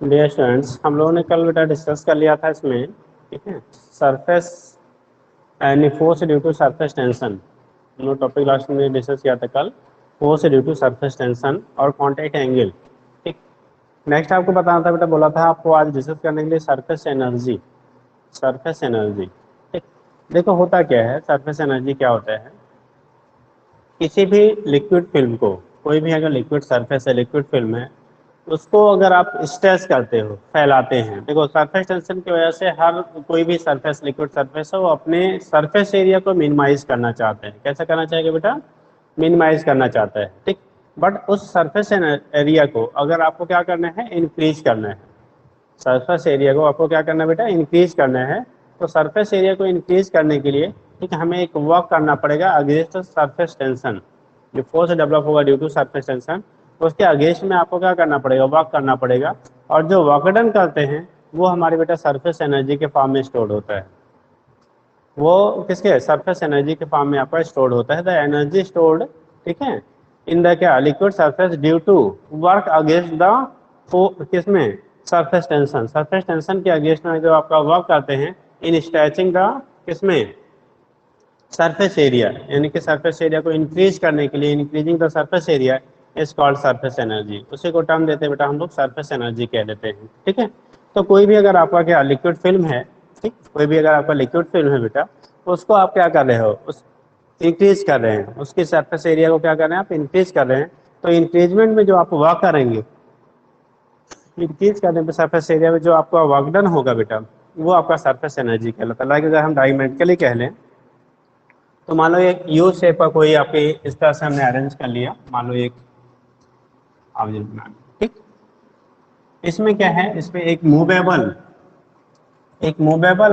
Dear students, हम लोगों ने कल बेटा डिस्कस कर लिया था इसमें, ठीक है। सरफेस एनी force due to surface tension, हम लोग टॉपिक लास्ट में डिस्कस किया था कल। Force due to surface tension और कॉन्टैक्ट एंगल, ठीक। नेक्स्ट आपको बताना था बेटा, बोला था आपको आज डिस्कस करने के लिए सरफेस एनर्जी। सरफेस एनर्जी, ठीक। देखो होता क्या है, सरफेस एनर्जी क्या होता है, किसी भी लिक्विड फिल्म को, कोई भी अगर लिक्विड सरफेस है, लिक्विड फिल्म है, उसको अगर आप स्ट्रेच करते हो, फैलाते हैं, देखो सरफेस टेंशन की वजह से हर कोई भी सरफेस, लिक्विड सरफेस है, वो अपने सरफेस एरिया को मिनिमाइज करना चाहते हैं। कैसे करना चाहेंगे बेटा? मिनिमाइज करना चाहता है, ठीक। बट उस सरफेस एरिया को अगर आपको क्या करना है, इंक्रीज करना है। सरफेस एरिया को आपको क्या करना है बेटा? इंक्रीज करना है। तो सरफेस एरिया को इंक्रीज करने के लिए, ठीक है, हमें एक वर्क करना पड़ेगा अगेंस्ट सरफेस टेंशन। जो फोर्स डेवलप होगा ड्यू टू सरफेस टेंशन, उसके अगेंस्ट में आपको क्या करना पड़ेगा? वर्क करना पड़ेगा। और जो वर्क डन करते हैं वो हमारे बेटा सरफेस एनर्जी के फॉर्म में स्टोर होता है। वो किसके? सरफेस एनर्जी के फॉर्म में आपका स्टोर होता है। द एनर्जी स्टोर्ड, ठीक है, इन द क्या liquid surface due to work against the किसमें? Surface tension. सरफेस टेंशन के अगेंस्ट में जो आपका वर्क करते हैं इन स्ट्रेचिंग द किसमें? सरफेस एरिया, यानी कि सरफेस एरिया को इंक्रीज करने के लिए, increasing the surface area is called surface energy. उसी को टर्म देते हैं बेटा हम लोग सरफेस एनर्जी कह देते हैं, ठीक है। तो कोई भी अगर आपका क्या लिक्विड फिल्म है, ठीक, कोई भी अगर आपका लिक्विड फिल्म है बेटा, तो उसको आप क्या कर रहे हो? उस इंक्रीज कर रहे हैं, उसकी सरफेस एरिया को क्या कर रहे हैं? आप इंक्रीज कर रहे हैं। तो इंक्रीजमेंट में जो आप वर्क करेंगे, इंक्रीज करने पे सरफेस एरिया में जो आपका वर्क डन होगा बेटा, वो आपका सरफेस एनर्जी कहलाता है। लाइक अगर हम डायमेंट्रिकली कह लें, तो मान लो एक यू शेप का कोई आपके इस तरह से हमने अरेंज कर लिया, मान लो एक ऑब्जेक्ट बना, ठीक। इसमें क्या है? इसमें एक मूवेबल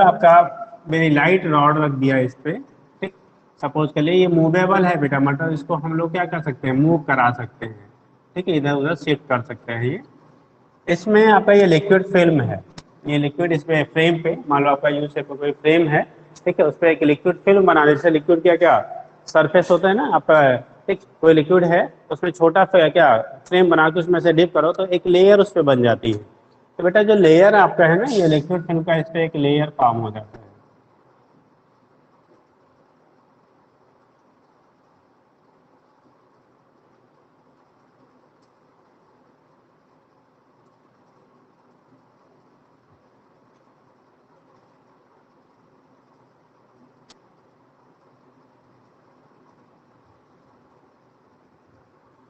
आपका मेरी लाइट रॉड रख दिया इस पे, ठीक। सपोज कर लिए ये मूवेबल है बेटा, मतलब इसको हम लोग क्या कर सकते हैं? मूव करा सकते हैं, ठीक है, इधर उधर शिफ्ट कर सकते हैं ये। इसमें आपका ये लिक्विड फिल्म है, ये लिक्विड इसमें फ्रेम पे, मान लो आपका यू शेप का कोई फ्रेम है, ठीक है, उस पर एक लिक्विड फिल्म बना दे। जैसे लिक्विड क्या क्या सरफेस होता है ना आपका, ठीक, कोई लिक्विड है, उसमें छोटा सा क्या फ्रेम बना के उसमें से डिप करो तो एक लेयर उस पर बन जाती है। तो बेटा जो लेयर आपका है ना, ये लिक्विड फिल्म का, इस पर एक लेयर फॉर्म हो जाता है।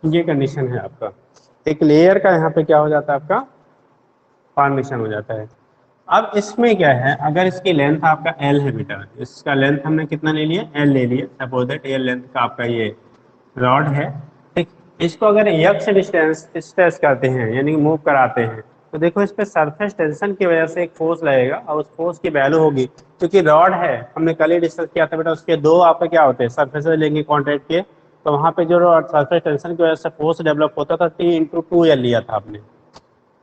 ये कंडीशन है आपका, एक लेयर का यहाँ पे क्या हो जाता है? आपका फॉर्मेशन हो जाता है। अब इसमें क्या है, अगर इसकी लेंथ आपका एल है बेटा, इसका लेंथ हमने कितना ले लिया? एल ले लिया। सपोज दैट ये लेंथ का आपका ये रॉड है, ठीक। इसको अगर यक्ष डिस्टेंस स्ट्रेच करते हैं, यानी मूव कराते हैं, तो देखो इस पे सरफेस टेंशन की वजह से एक फोर्स लगेगा, और उस फोर्स की वैल्यू होगी, क्योंकि रॉड है, हमने कल ही डिस्कस किया था बेटा, उसके दो आपके क्या होते हैं? सरफेस लेंगे कॉन्टैक्ट के, तो वहां पे जो सरफेस टेंशन की वजह से फोर्स डेवलप होता था, T/2L लिया था आपने,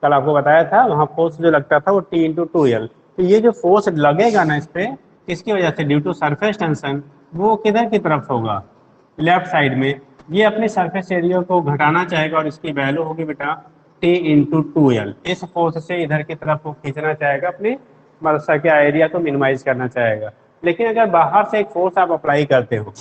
कल आपको बताया था। वहां फोर्स जो लगता था वो T/2L। तो ये जो फोर्स लगेगा ना इस पे, किसकी वजह से? ड्यू टू सरफेस टेंशन, वो किधर की तरफ होगा? लेफ्ट साइड में। ये अपने सरफेस एरिया को घटाना चाहेगा और इसकी वैल्यू होगी बेटा T/2L। इस फोर्स से इधर की तरफ वो खींचना चाहेगा, अपने मतलब क्या एरिया को मिनिमाइज करना चाहेगा। लेकिन अगर बाहर से एक फोर्स आप अप्लाई करते हो,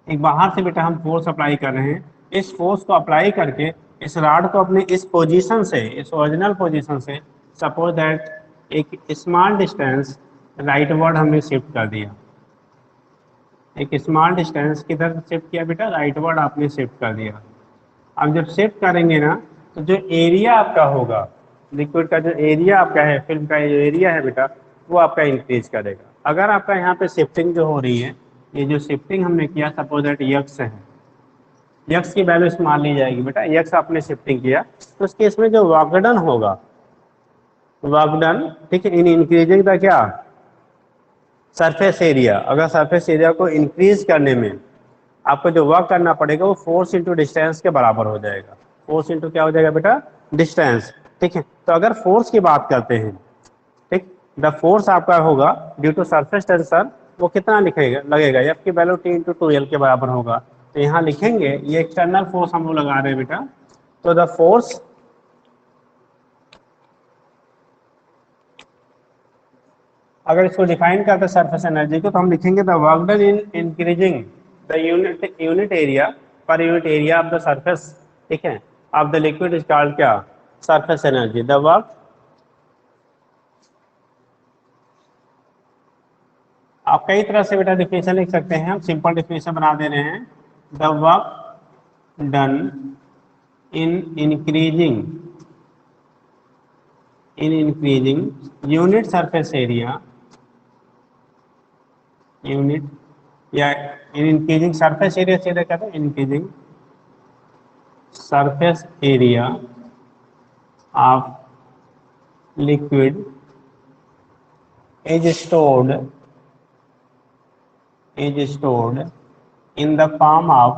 एक बाहर से बेटा हम फोर्स अप्लाई कर रहे हैं, इस फोर्स को अप्लाई करके इस रॉड को अपने इस पोजीशन से, इस ओरिजिनल पोजीशन से, सपोज दैट एक स्मॉल डिस्टेंस राइटवर्ड हमने शिफ्ट कर दिया। एक स्मॉल डिस्टेंस किधर शिफ्ट किया बेटा? राइटवर्ड आपने शिफ्ट कर दिया। अब जब शिफ्ट करेंगे ना, तो जो एरिया आपका होगा, लिक्विड का जो एरिया आपका है, फिल्म का जो एरिया है बेटा, वो आपका इंक्रीज करेगा। अगर आपका यहाँ पे शिफ्टिंग जो हो रही है, ये जो शिफ्टिंग हमने किया, सपोज दैट यक्स है, यक्स की वैल्यू इसमें मान ली जाएगी बेटा, यक्स आपने शिफ्टिंग किया, तो उस केस में जो वर्कडन होगा, वर्कडन, ठीक है, इन इंक्रीजिंग द क्या? Surface area. अगर सरफेस एरिया को इंक्रीज करने में आपको जो वर्क करना पड़ेगा, वो फोर्स इंटू डिस्टेंस के बराबर हो जाएगा। फोर्स इंटू क्या हो जाएगा बेटा? डिस्टेंस, ठीक है। तो अगर फोर्स की बात करते हैं, ठीक, द फोर्स आपका होगा ड्यू टू सरफेस टेंशन, वो कितना लिखेगा लगेगा? एफ की वैल्यू T/2L के बराबर होगा। तो यहाँ लिखेंगे, ये एक्सटर्नल फोर्स हम लोग लगा रहे हैं बेटा, तो द फोर्स अगर इसको डिफाइन करते हैं सरफेस एनर्जी को, तो हम लिखेंगे the work done in increasing the unit area per unit area of the surface, ठीक है, of the liquid is called क्या, सरफेस एनर्जी। द वर्क, आप कई तरह से बेटा डिफिनेशन लिख सकते हैं, हम सिंपल डिफिनेशन बना दे रहे हैं। The work done in increasing unit surface area, unit या इन इंक्रीजिंग सरफेस एरिया सीधे कहते हैं, increasing surface area of liquid is stored in the form of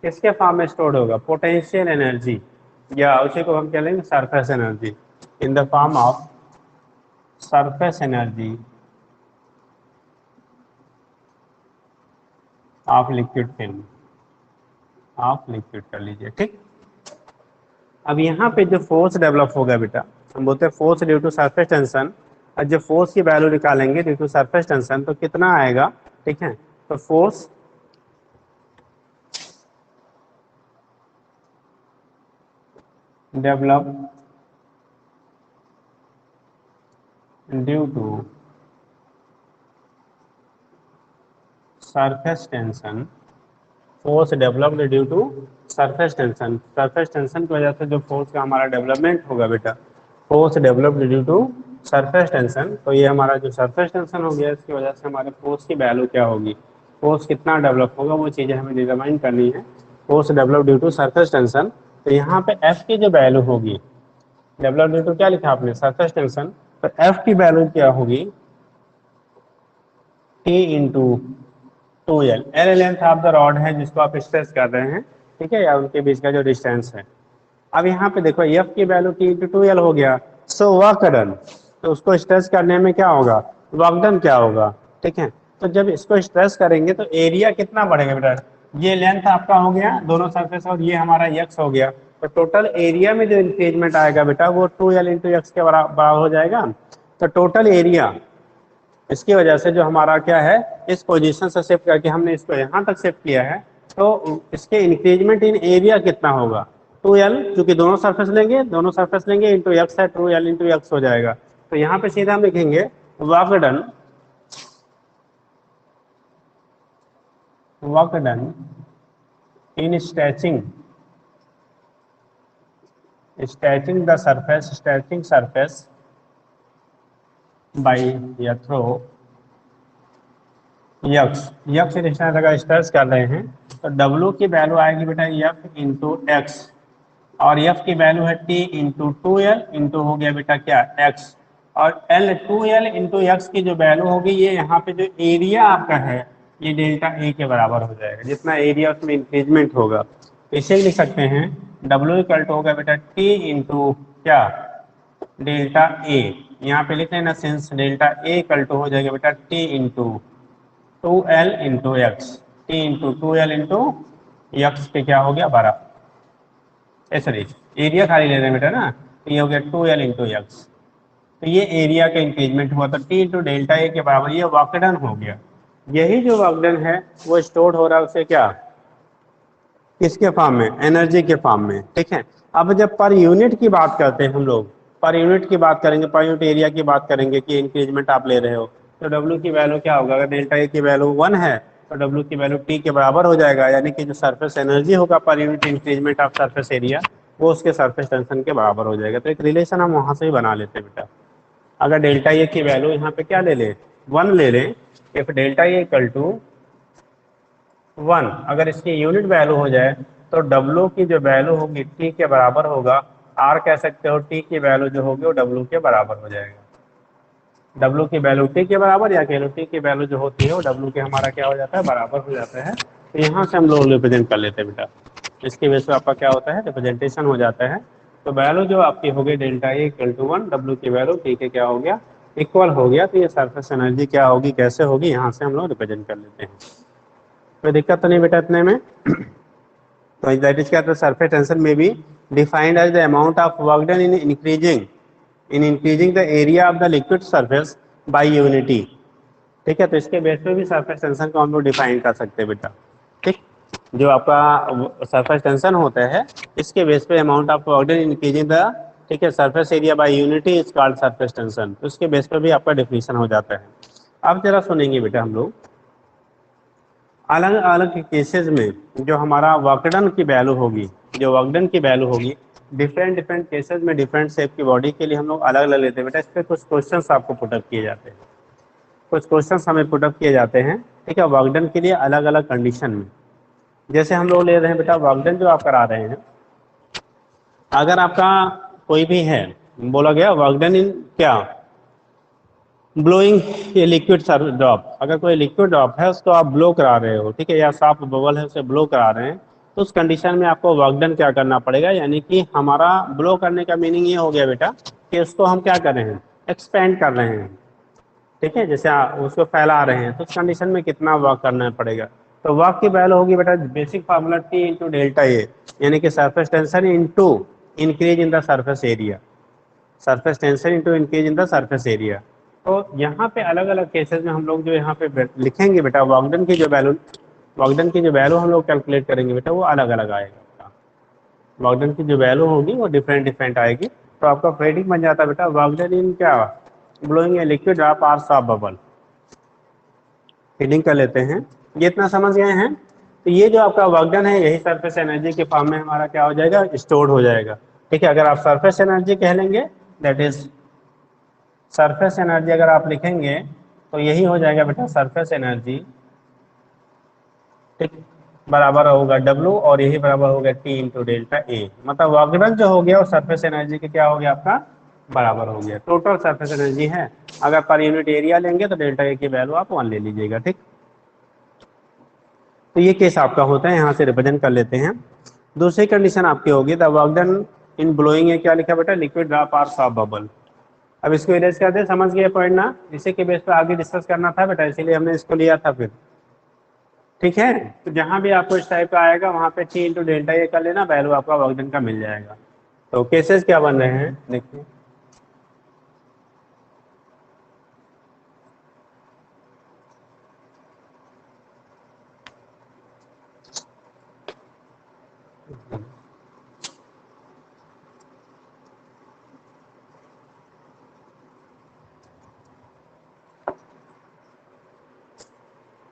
किसके फॉर्म में स्टोर्ड होगा, पोटेंशियल एनर्जी, या उसी को हम कह लेंगे surface energy, in the form of surface energy of liquid film, of liquid कर लीजिए, ठीक। अब यहाँ पे जो फोर्स डेवलप होगा बेटा, हम बोलते हैं force due to surface tension, और जब फोर्स की वैल्यू निकालेंगे ड्यू टू सरफेस टेंशन तो कितना आएगा, ठीक है। तो force develop due to surface tension, force developed due to surface tension, surface tension की वजह से जो फोर्स का हमारा डेवलपमेंट होगा बेटा, force developed due to surface tension, तो ये हमारा जो सरफेस टेंशन हो गया, इसकी वजह से हमारे फोर्स की वैल्यू क्या होगी, फोर्स कितना डेवलप होगा, वो चीज़ें हमें डिटरमाइन करनी है। Force develop due to surface tension, तो यहाँ पे एफ की जो वैल्यू होगी, डेवलप ड्यू टू क्या लिखा आपने, सरफेस टेंशन, तो एफ की वैल्यू क्या होगी, T into 2L, L length of the rod है जिसको आप स्ट्रेस कर रहे हैं, ठीक है, या उनके बीच का जो डिस्टेंस है। अब यहाँ पे देखो एफ की वैल्यू टी इंटू 2L हो गया, सो वर्क डन, तो उसको स्ट्रेस करने में क्या होगा, वर्क डन क्या होगा, ठीक है। तो जब इसको स्ट्रेस करेंगे तो एरिया कितना बढ़ेगा बेटा, ये लेंथ आपका हो गया दोनों सरफेस, और ये हमारा एक्स हो गया, तो टोटल एरिया में जो इंक्रीजमेंट आएगा बेटा वो 2L इंटू एक्स के बराबर हो जाएगा। तो टोटल एरिया, इसकी वजह से जो हमारा क्या है, इस पोजीशन से शिफ्ट करके हमने इसको यहाँ तक शिफ्ट किया है, तो इसके इंक्रीजमेंट इन एरिया कितना होगा, 2L, क्योंकि दोनों सरफेस लेंगे इंटू एक्स है, 2L इंटू एक्स हो जाएगा। तो यहाँ पे सीधा हम लिखेंगे work done in stretching the surface by या थ्रो यक्स डिस्टेंस अगर स्ट्रेस कर रहे हैं, तो W की वैल्यू आएगी बेटा F इंटू एक्स, और F की वैल्यू है T इंटू 2L इंटू हो गया बेटा क्या X, और L 2L इंटू एक्स की जो वैल्यू होगी, ये यहाँ पे जो एरिया आपका है ये डेल्टा ए के बराबर हो जाएगा, जितना एरिया उसमें इंक्रीजमेंट होगा। तो इसे लिख सकते हैं W इक्वल टू होगा बेटा T इंटू क्या, डेल्टा ए, यहाँ पे लिख लेना since delta A equal to हो जाएगा बेटा T into 2L into x, T into 2L into x पे क्या हो गया 12, सॉरी एरिया खाली ले रहे हैं बेटा ना, तो ये हो गया 2L इंटू एक्स, तो ये एरिया का इंक्रीजमेंट हुआ, तो T इंटू डेल्टा ए के बराबर ये वर्क डन हो गया। यही जो वर्क डन है वो स्टोर्ड हो रहा है उसे क्या, किसके फॉर्म में, एनर्जी के फॉर्म में, ठीक है। अब जब पर यूनिट की बात करते हैं हम लोग, पर यूनिट की बात करेंगे, पर यूनिट एरिया की बात करेंगे कि इंक्रीजमेंट आप ले रहे हो, तो W की वैल्यू क्या होगा, अगर डेल्टा ए की वैल्यू 1 है तो W की वैल्यू T के बराबर हो जाएगा, यानी कि जो सरफेस एनर्जी होगा per unit increment of surface area वो उसके सरफेस टेंशन के बराबर हो जाएगा। तो एक रिलेशन हम वहाँ से ही बना लेते हैं बेटा, अगर डेल्टा ए की वैल्यू यहाँ पे क्या ले लें, 1 ले लें, if delta A equal to 1, अगर इसकी यूनिट वैल्यू हो जाए तो W की जो वैल्यू होगी T के बराबर होगा, R कह सकते हो, T की वैल्यू जो होगी वो W के बराबर हो जाएगा, W की वैल्यू T के बराबर, या कह लो T की वैल्यू जो होती है वो W के हमारा क्या हो जाता है, बराबर हो जाता है। तो यहाँ से हम लोग रिप्रेजेंट कर लेते हैं बेटा, इसकी वजह से आपका क्या होता है, रिप्रेजेंटेशन हो जाता है। तो वैल्यू जो आपकी हो गई delta A equal to 1, W की वैल्यू T के क्या हो गया, इक्वल हो गया, तो ये सरफेस एनर्जी क्या होगी, कैसे होगी, यहाँ से हम लोग रिप्रेजेंट कर लेते हैं। कोई दिक्कत तो नहीं बेटा इतने में। तो दैट इज क्या, सरफेस टेंशन में भी defined as the amount of work done in increasing the area of the liquid surface by unity. ठीक है, तो इसके बेस पे भी सरफेस टेंशन को हम लोग डिफाइन कर सकते हैं बेटा। ठीक, जो आपका सरफेस टेंशन होता है इसके बेस पे amount of work done in increasing the, ठीक है, surface area bye unity is called surface tension. तो उसके बेस पे भी आपका डिफिनेशन हो जाता है। अब जरा सुनेंगे बेटा हम लोग अलग अलग केसेस में जो हमारा वर्कडन की वैल्यू होगी, जो वर्कडन की वैल्यू होगी डिफरेंट डिफरेंट केसेस में डिफरेंट शेप की बॉडी के लिए हम लोग अलग अलग लेते हैं बेटा। इस पर कुछ क्वेश्चंस आपको पुटअप किए जाते हैं, कुछ क्वेश्चंस हमें पुटअप किए जाते हैं, ठीक है, वर्कडन के लिए अलग अलग कंडीशन में। जैसे हम लोग ले रहे हैं बेटा वर्कडन जो आप करा रहे हैं, अगर आपका कोई भी है, बोला गया वर्कडन इन क्या, ब्लोइंग ये लिक्विड ड्रॉप, अगर कोई लिक्विड ड्रॉप है उसको आप ब्लो करा रहे हो, ठीक है, या सॉफ्ट बबल है उसे ब्लो करा रहे हैं, तो उस कंडीशन में आपको वर्क डन क्या करना पड़ेगा, यानी कि हमारा ब्लो करने का मीनिंग ये हो गया बेटा कि उसको हम क्या कर रहे हैं, एक्सपेंड कर रहे हैं। ठीक है, जैसे उसको फैला रहे हैं तो उस कंडीशन में कितना वर्क करना पड़ेगा। तो वर्क की वैल्यू होगी बेटा basic formula T into delta A, यानी कि surface tension into increase in the surface area, surface tension into increase in the surface area. तो यहाँ पे अलग अलग केसेस में हम लोग जो यहाँ पे लिखेंगे बेटा वर्कडन की जो वैल्यू, वर्कडन की जो वैल्यू हम लोग कैलकुलेट करेंगे बेटा वो अलग अलग आएगा। वर्कडन की जो वैल्यू होगी वो डिफरेंट डिफरेंट आएगी। तो आपका प्रेडिक्ट बन जाता है बेटा वर्कडन इन क्या, blowing a liquid drop or soap bubble. Feeding कर लेते हैं, ये इतना समझ गए हैं। तो ये जो आपका वर्कडन है यही सरफेस एनर्जी के फॉर्म में हमारा क्या हो जाएगा, स्टोर हो जाएगा। ठीक है, अगर आप सरफेस एनर्जी कह लेंगे दैट इज सरफेस एनर्जी, अगर आप लिखेंगे तो यही हो जाएगा बेटा सरफेस एनर्जी, ठीक, बराबर होगा W और यही बराबर होगा T इंटू डेल्टा ए। मतलब वर्कडन जो हो गया वो सरफेस एनर्जी के क्या हो गया आपका, बराबर हो गया। टोटल सरफेस एनर्जी है, अगर पर यूनिट एरिया लेंगे तो डेल्टा ए की वैल्यू आप 1 ले लीजिएगा। ठीक, तो ये केस आपका होता है, यहाँ से रिप्रेजेंट कर लेते हैं। दूसरी कंडीशन आपकी होगी द वर्कडन इन ब्लोइंग है, क्या लिखा बेटा, liquid drop or soap bubble. अब इसको इरेज कर दे, समझ गए पॉइंट ना, इसी के बेस पर आगे डिस्कस करना था बेटा, इसीलिए हमने इसको लिया था फिर। ठीक है, तो जहां भी आपको इस टाइप का आएगा वहां पे टी इंटू डेल्टा ये कर लेना, वैल्यू आपका वर्कडन का मिल जाएगा। तो केसेस क्या बन रहे हैं देखिए,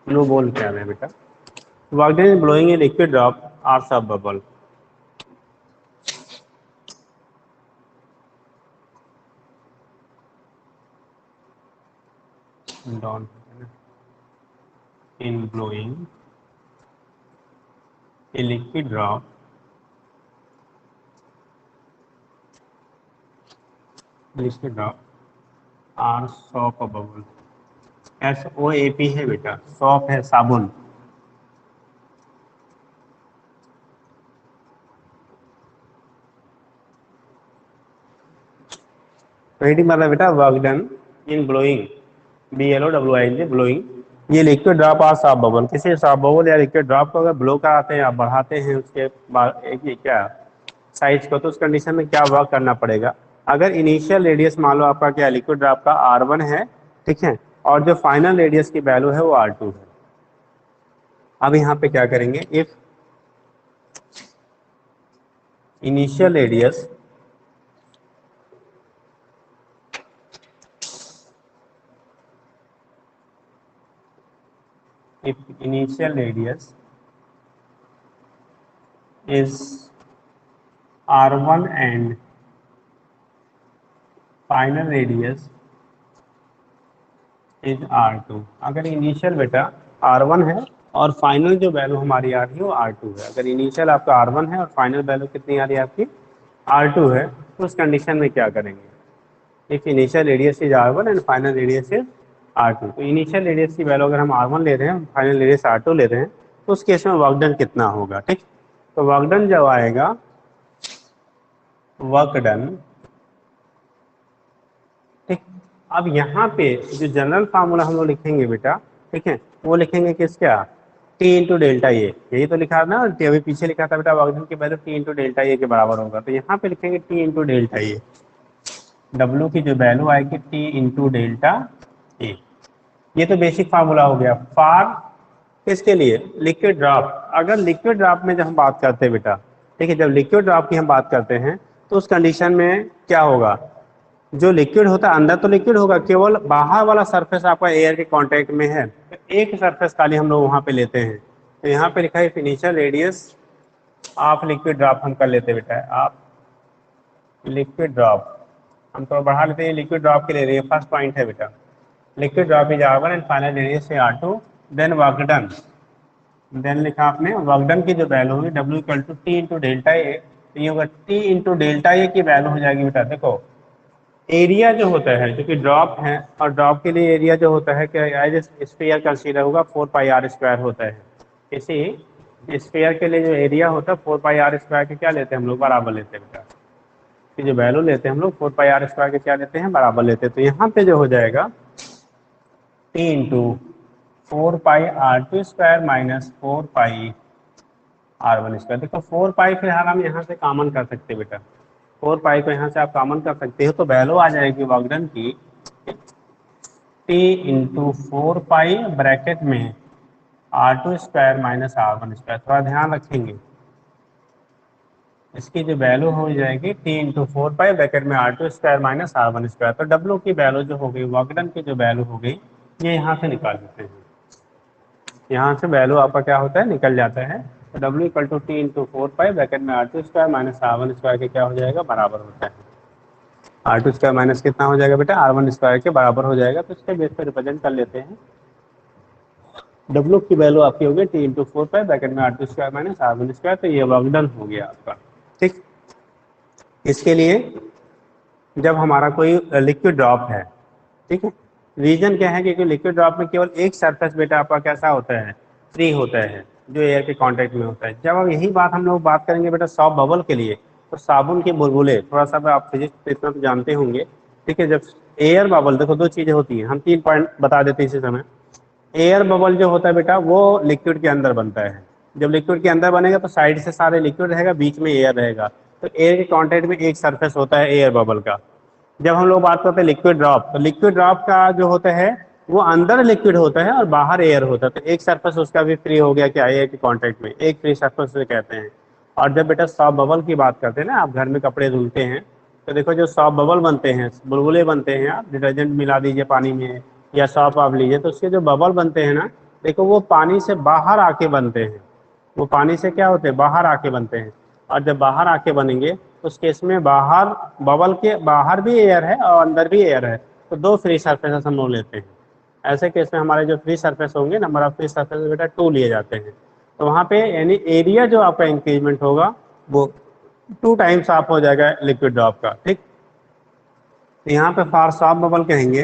ब्लू बोल क्या है बेटा, work done in blowing a liquid drop or soap bubble. In blowing a liquid drop or soap bubble, SOAP है बेटा, सॉफ्ट है साबुन। रेडिंग मतलब बेटा work done in blowing, BLOWING blowing ये लिक्विड ड्रॉप और सॉफ्ट बबल, किसी सॉफ्ट बबल या लिक्विड ड्रॉप को अगर ब्लो कराते हैं आप बढ़ाते हैं उसके बाद एक ये क्या साइज को, तो उस कंडीशन में क्या वर्क करना पड़ेगा। अगर इनिशियल रेडियस मान लो आपका क्या लिक्विड ड्रॉप का R1 है, ठीक है, और जो फाइनल रेडियस की वैल्यू है वो R2 है। अब यहाँ पे क्या करेंगे, if initial radius is R1 and final radius is R2। अगर इनिशियल बेटा R1 है और फाइनल जो वैल्यू हमारी आ रही है वो R2 है, अगर इनिशियल आपका R1 है और फाइनल वैल्यू कितनी आ रही है आपकी R2 है, तो उस कंडीशन में क्या करेंगे, if initial radius is R1 and final radius is R2। तो इनिशियल रेडियस की वैल्यू अगर हम R1 ले रहे हैं, फाइनल रेडियस R2 ले रहे हैं, तो उस केस में वर्क डन कितना होगा। ठीक, तो वर्क डन जब आएगा, वर्क डन, ठीक, अब यहाँ पे जो जनरल फार्मूला हम लोग लिखेंगे बेटा, ठीक है, वो लिखेंगे किस क्या, टी इंटू डेल्टा ए, यही तो लिखा ना, अभी पीछे लिखा था बेटा वॉगडन की वैल्यू टी इंटू डेल्टा ए के बराबर होगा, तो यहाँ पे लिखेंगे टी इंटू डेल्टा ए, डब्ल्यू की जो वैल्यू आएगी टी इंटू डेल्टा ए। ये तो बेसिक फार्मूला हो गया फॉर किसके लिए, लिक्विड ड्रॉप। अगर लिक्विड ड्रॉप में जब हम बात करते हैं बेटा, ठीक है, जब लिक्विड ड्रॉप की हम बात करते हैं तो उस कंडीशन में क्या होगा, जो लिक्विड होता है अंदर तो लिक्विड होगा, केवल बाहर वाला सरफेस आपका एयर के कांटेक्ट में है, तो एक सरफेस खाली हम लोग वहां पे लेते हैं। तो यहाँ पे लिखा है initial radius of liquid drop हम कर लेते हैं बेटा, आप लिक्विड ड्रॉप हम थोड़ा बढ़ा लेते हैं, लिक्विड ड्रॉप के ले रहे हैं, फर्स्ट पॉइंट है बेटा, liquid drop is R1 and final radius है R2, then work done, then लिखा आपने वर्क डन की जो वैल्यू होगी W equal to T into delta A, तो ये होगा टी इंटू डेल्टा ए की वैल्यू हो जाएगी बेटा, देखो एरिया जो होता है जो कि ड्रॉप है, और ड्रॉप के लिए एरिया जो होता है कि एज स्फीयर कंसीडर होगा 4πr² होता है, इसी स्फीयर के लिए जो एरिया होता है 4πr² के क्या लेते हैं हम लोग, बराबर लेते हैं बेटा, कि जो वैल्यू लेते हैं हम लोग 4πr² के क्या लेते हैं, बराबर लेते हैं। तो यहाँ पे जो हो जाएगा T into 4πr² minus 4πr1²। देखो 4π फिलहाल हम यहाँ से कॉमन कर सकते हैं बेटा, 4π को यहाँ से आप कॉमन कर सकते हो, तो वैल्यू आ जाएगी वर्क डन की टी इंटू 4π ब्रैकेट में R2² माइनस R1²। थोड़ा ध्यान रखेंगे, इसकी जो वैल्यू हो जाएगी टी इंटू 4π ब्रैकेट में R2² माइनस R1²। तो डब्ल्यू की वैल्यू जो हो गई, वर्क डन की जो वैल्यू हो गई, ये यहाँ से निकाल देते हैं, यहाँ से वैल्यू आपका क्या होता है, निकल जाता है। तो W equal to T into 4π bracket में R2² माइनस R1² के क्या हो जाएगा, बराबर होता है। R2² माइनस कितना हो जाएगा बेटा, R1² के बराबर हो जाएगा, तो इसके बेस पर रिप्रेजेंट कर लेते हैं। W की वैल्यू आपकी होगी टी इंटू 4π ब्रैकेट में R2² माइनस R1², तो ये वर्क डन हो गया आपका। ठीक, इसके लिए जब हमारा कोई लिक्विड ड्रॉप है, ठीक है, रीजन क्या है, क्योंकि लिक्विड ड्रॉप में केवल एक सरफेस बेटा आपका कैसा होता है, फ्री होता है, जो एयर के कांटेक्ट में होता है। जब अब यही बात हम लोग बात करेंगे बेटा सॉफ्ट बबल के लिए, तो साबुन के बुलबुले, थोड़ा सा आप फिजिक्स इतना तो जानते होंगे, ठीक है, जब एयर बबल, देखो दो चीजें होती हैं, हम 3 पॉइंट बता देते हैं इसी समय। एयर बबल जो होता है बेटा वो लिक्विड के अंदर बनता है, जब लिक्विड के अंदर बनेगा तो साइड से सारे लिक्विड रहेगा, बीच में एयर रहेगा, तो एयर के कांटेक्ट में एक सरफेस होता है एयर बबल का। जब हम लोग बात करते हैं लिक्विड ड्रॉप, तो लिक्विड ड्रॉप का जो होता है वो अंदर लिक्विड होता है और बाहर एयर होता है, तो एक सरफेस उसका भी फ्री हो गया क्या, एयर के कांटेक्ट में, एक फ्री सरफेस से कहते हैं। और जब बेटा सॉफ्ट बबल की बात करते हैं ना, आप घर में कपड़े धुलते हैं, तो देखो जो सॉफ्ट बबल बनते हैं, बुलबुले बनते हैं, आप डिटर्जेंट मिला दीजिए पानी में या सॉप आप लीजिए, तो उसके जो बबल बनते हैं ना, देखो वो पानी से बाहर आके बनते हैं, वो पानी से क्या होते हैं, बाहर आके बनते हैं। और जब बाहर आके बनेंगे तो उस केस में बाहर, बबल के बाहर भी एयर है और अंदर भी एयर है, तो दो फ्री सरफेसेस हम लोग लेते हैं। ऐसे केस में हमारे जो फ्री सरफेस होंगे, नंबर ऑफ फ्री सरफेस बेटा 2 लिए जाते हैं, तो वहाँ पे यानी एरिया जो आपका इंक्रीजमेंट होगा वो 2 टाइम्स आप हो जाएगा लिक्विड ड्रॉप का। ठीक, तो यहाँ पे फॉर सॉफ्ट बबल कहेंगे,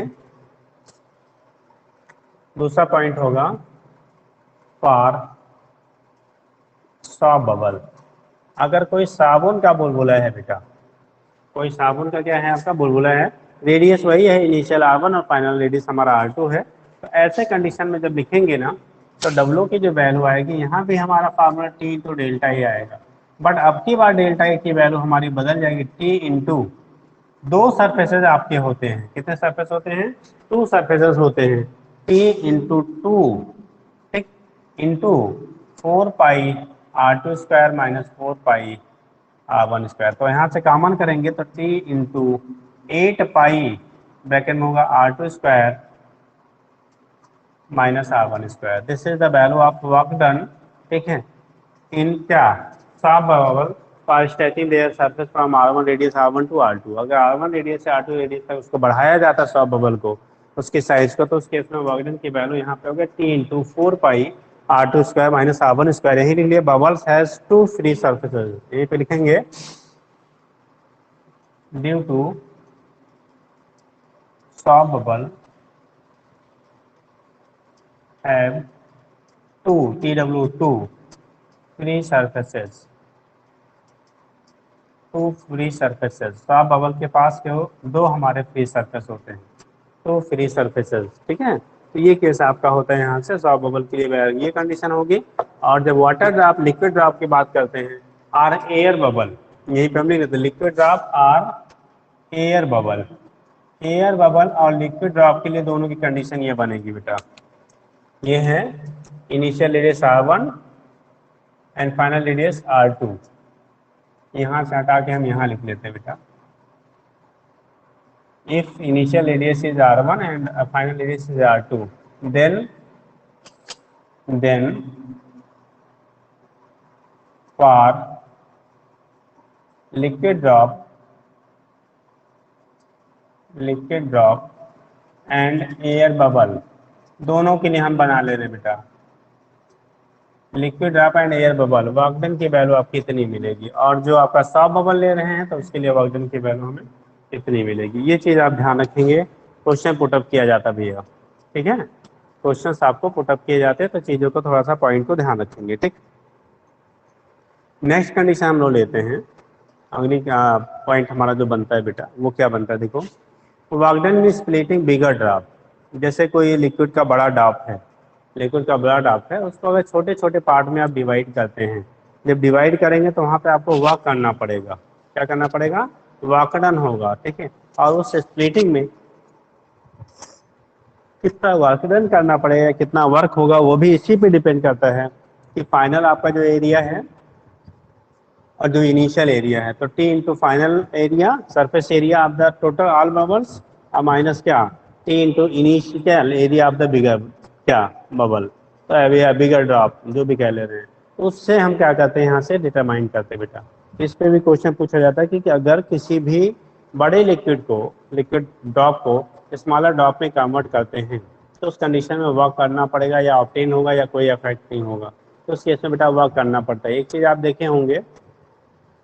दूसरा पॉइंट होगा फॉर सॉफ्ट बबल। अगर कोई साबुन का बुलबुला है बेटा, कोई साबुन का क्या है आपका बुलबुला है, रेडियस वही है, इनिशियल R1 और फाइनल रेडियस हमारा R2 है, तो ऐसे कंडीशन में जब लिखेंगे ना, तो W की जो वैल्यू आएगी, यहाँ भी हमारा फार्मूला T इंटू डेल्टा ए आएगा, बट अब की बार डेल्टा ए की वैल्यू हमारी बदल जाएगी, T इंटू दो सरफेसेज आपके होते हैं, कितने सरफेस होते हैं, 2 सरफेसेज होते हैं, T इंटू 2, ठीक, इंटू 4πr2² माइनस 4πr1²। तो यहाँ से कॉमन करेंगे तो T इंटू 8π ब्रैकेट में होगा R2² minus R1²। This is the value of work done, ठीक है, इन क्या soap bubble for stretching their surface from R1 radius R1 to R2। अगर R1 रेडियस से R2 रेडियस तक उसको बढ़ाया जाता है सॉफ्ट बबल को, उसके साइज को, तो उस केस में वर्क डन की वैल्यू यहाँ पे हो गया T into 4πr2² minus R1²। यही लिख लिए बबल्स हैज 2 फ्री सरफेसेज, यहीं पे लिखेंगे due to soap bubble have 2 TW2 free surfaces, 2 free surfaces. Soap bubble के पास क्या हो, 2 हमारे फ्री सरफेस होते हैं, 2 फ्री सरफेसेज, ठीक है। तो ये केस आपका होता है यहाँ से सॉफ्ट बबल के लिए ये कंडीशन होगी। और जब वाटर ड्रॉप लिक्विड ड्रॉप की बात करते हैं आर एयर बबल, यही पे हम लिख देते हैं liquid drop or air bubble. Air bubble और लिक्विड ड्रॉप के लिए दोनों की कंडीशन ये बनेगी बेटा, ये है initial radius r1 and final radius r2। यहाँ से हटा के हम यहाँ लिख लेते हैं बेटा, if initial radius is r1 and final radius is r2, then for liquid drop and air bubble, दोनों के लिए हम बना ले रहे बेटा liquid drop and air bubble, work done की वैल्यू आपकी इतनी मिलेगी, और जो आपका सॉफ्ट बबल ले रहे हैं तो उसके लिए वर्कडन की वैल्यू हमें इतनी मिलेगी। ये चीज़ आप ध्यान रखेंगे, क्वेश्चन पुटअप किया जाता भी है, ठीक है, क्वेश्चंस आपको पुटअप किए जाते हैं तो चीज़ों को थोड़ा सा पॉइंट को ध्यान रखेंगे, ठीक। नेक्स्ट कंडीशन हम लोग लेते हैं, अगली पॉइंट हमारा जो बनता है बेटा वो क्या बनता है, देखो वर्कडन में स्प्लिटिंग बिगर ड्रॉप, जैसे कोई लिक्विड का बड़ा ड्रॉप है, लिक्विड का बड़ा ड्रॉप है, उसको अगर छोटे छोटे पार्ट में आप डिवाइड करते हैं, जब डिवाइड करेंगे तो वहाँ पे आपको वर्क करना पड़ेगा, क्या करना पड़ेगा, वर्कडन होगा, ठीक है। और उस स्प्लिटिंग में कितना वर्कडन करना पड़ेगा, कितना वर्क होगा, वो भी इसी पे डिपेंड करता है कि फाइनल आपका जो एरिया है और जो इनिशियल एरिया है, तो T into final area surface area of the total all bubbles और माइनस क्या, T into initial area of the bigger क्या बबल, तो बिगर ड्रॉप जो भी कह ले रहे हैं, तो उससे हम क्या करते हैं यहाँ से डिटरमाइन करते हैं बेटा। इस पे भी क्वेश्चन पूछा जाता है कि अगर किसी भी बड़े लिक्विड ड्रॉप को स्मॉलर ड्रॉप में कन्वर्ट करते हैं तो उस कंडीशन में वर्क करना पड़ेगा या ऑब्टेन होगा या कोई इफेक्ट नहीं होगा, तो उस केस में बेटा वर्क करना पड़ता है। एक चीज़ आप देखे होंगे,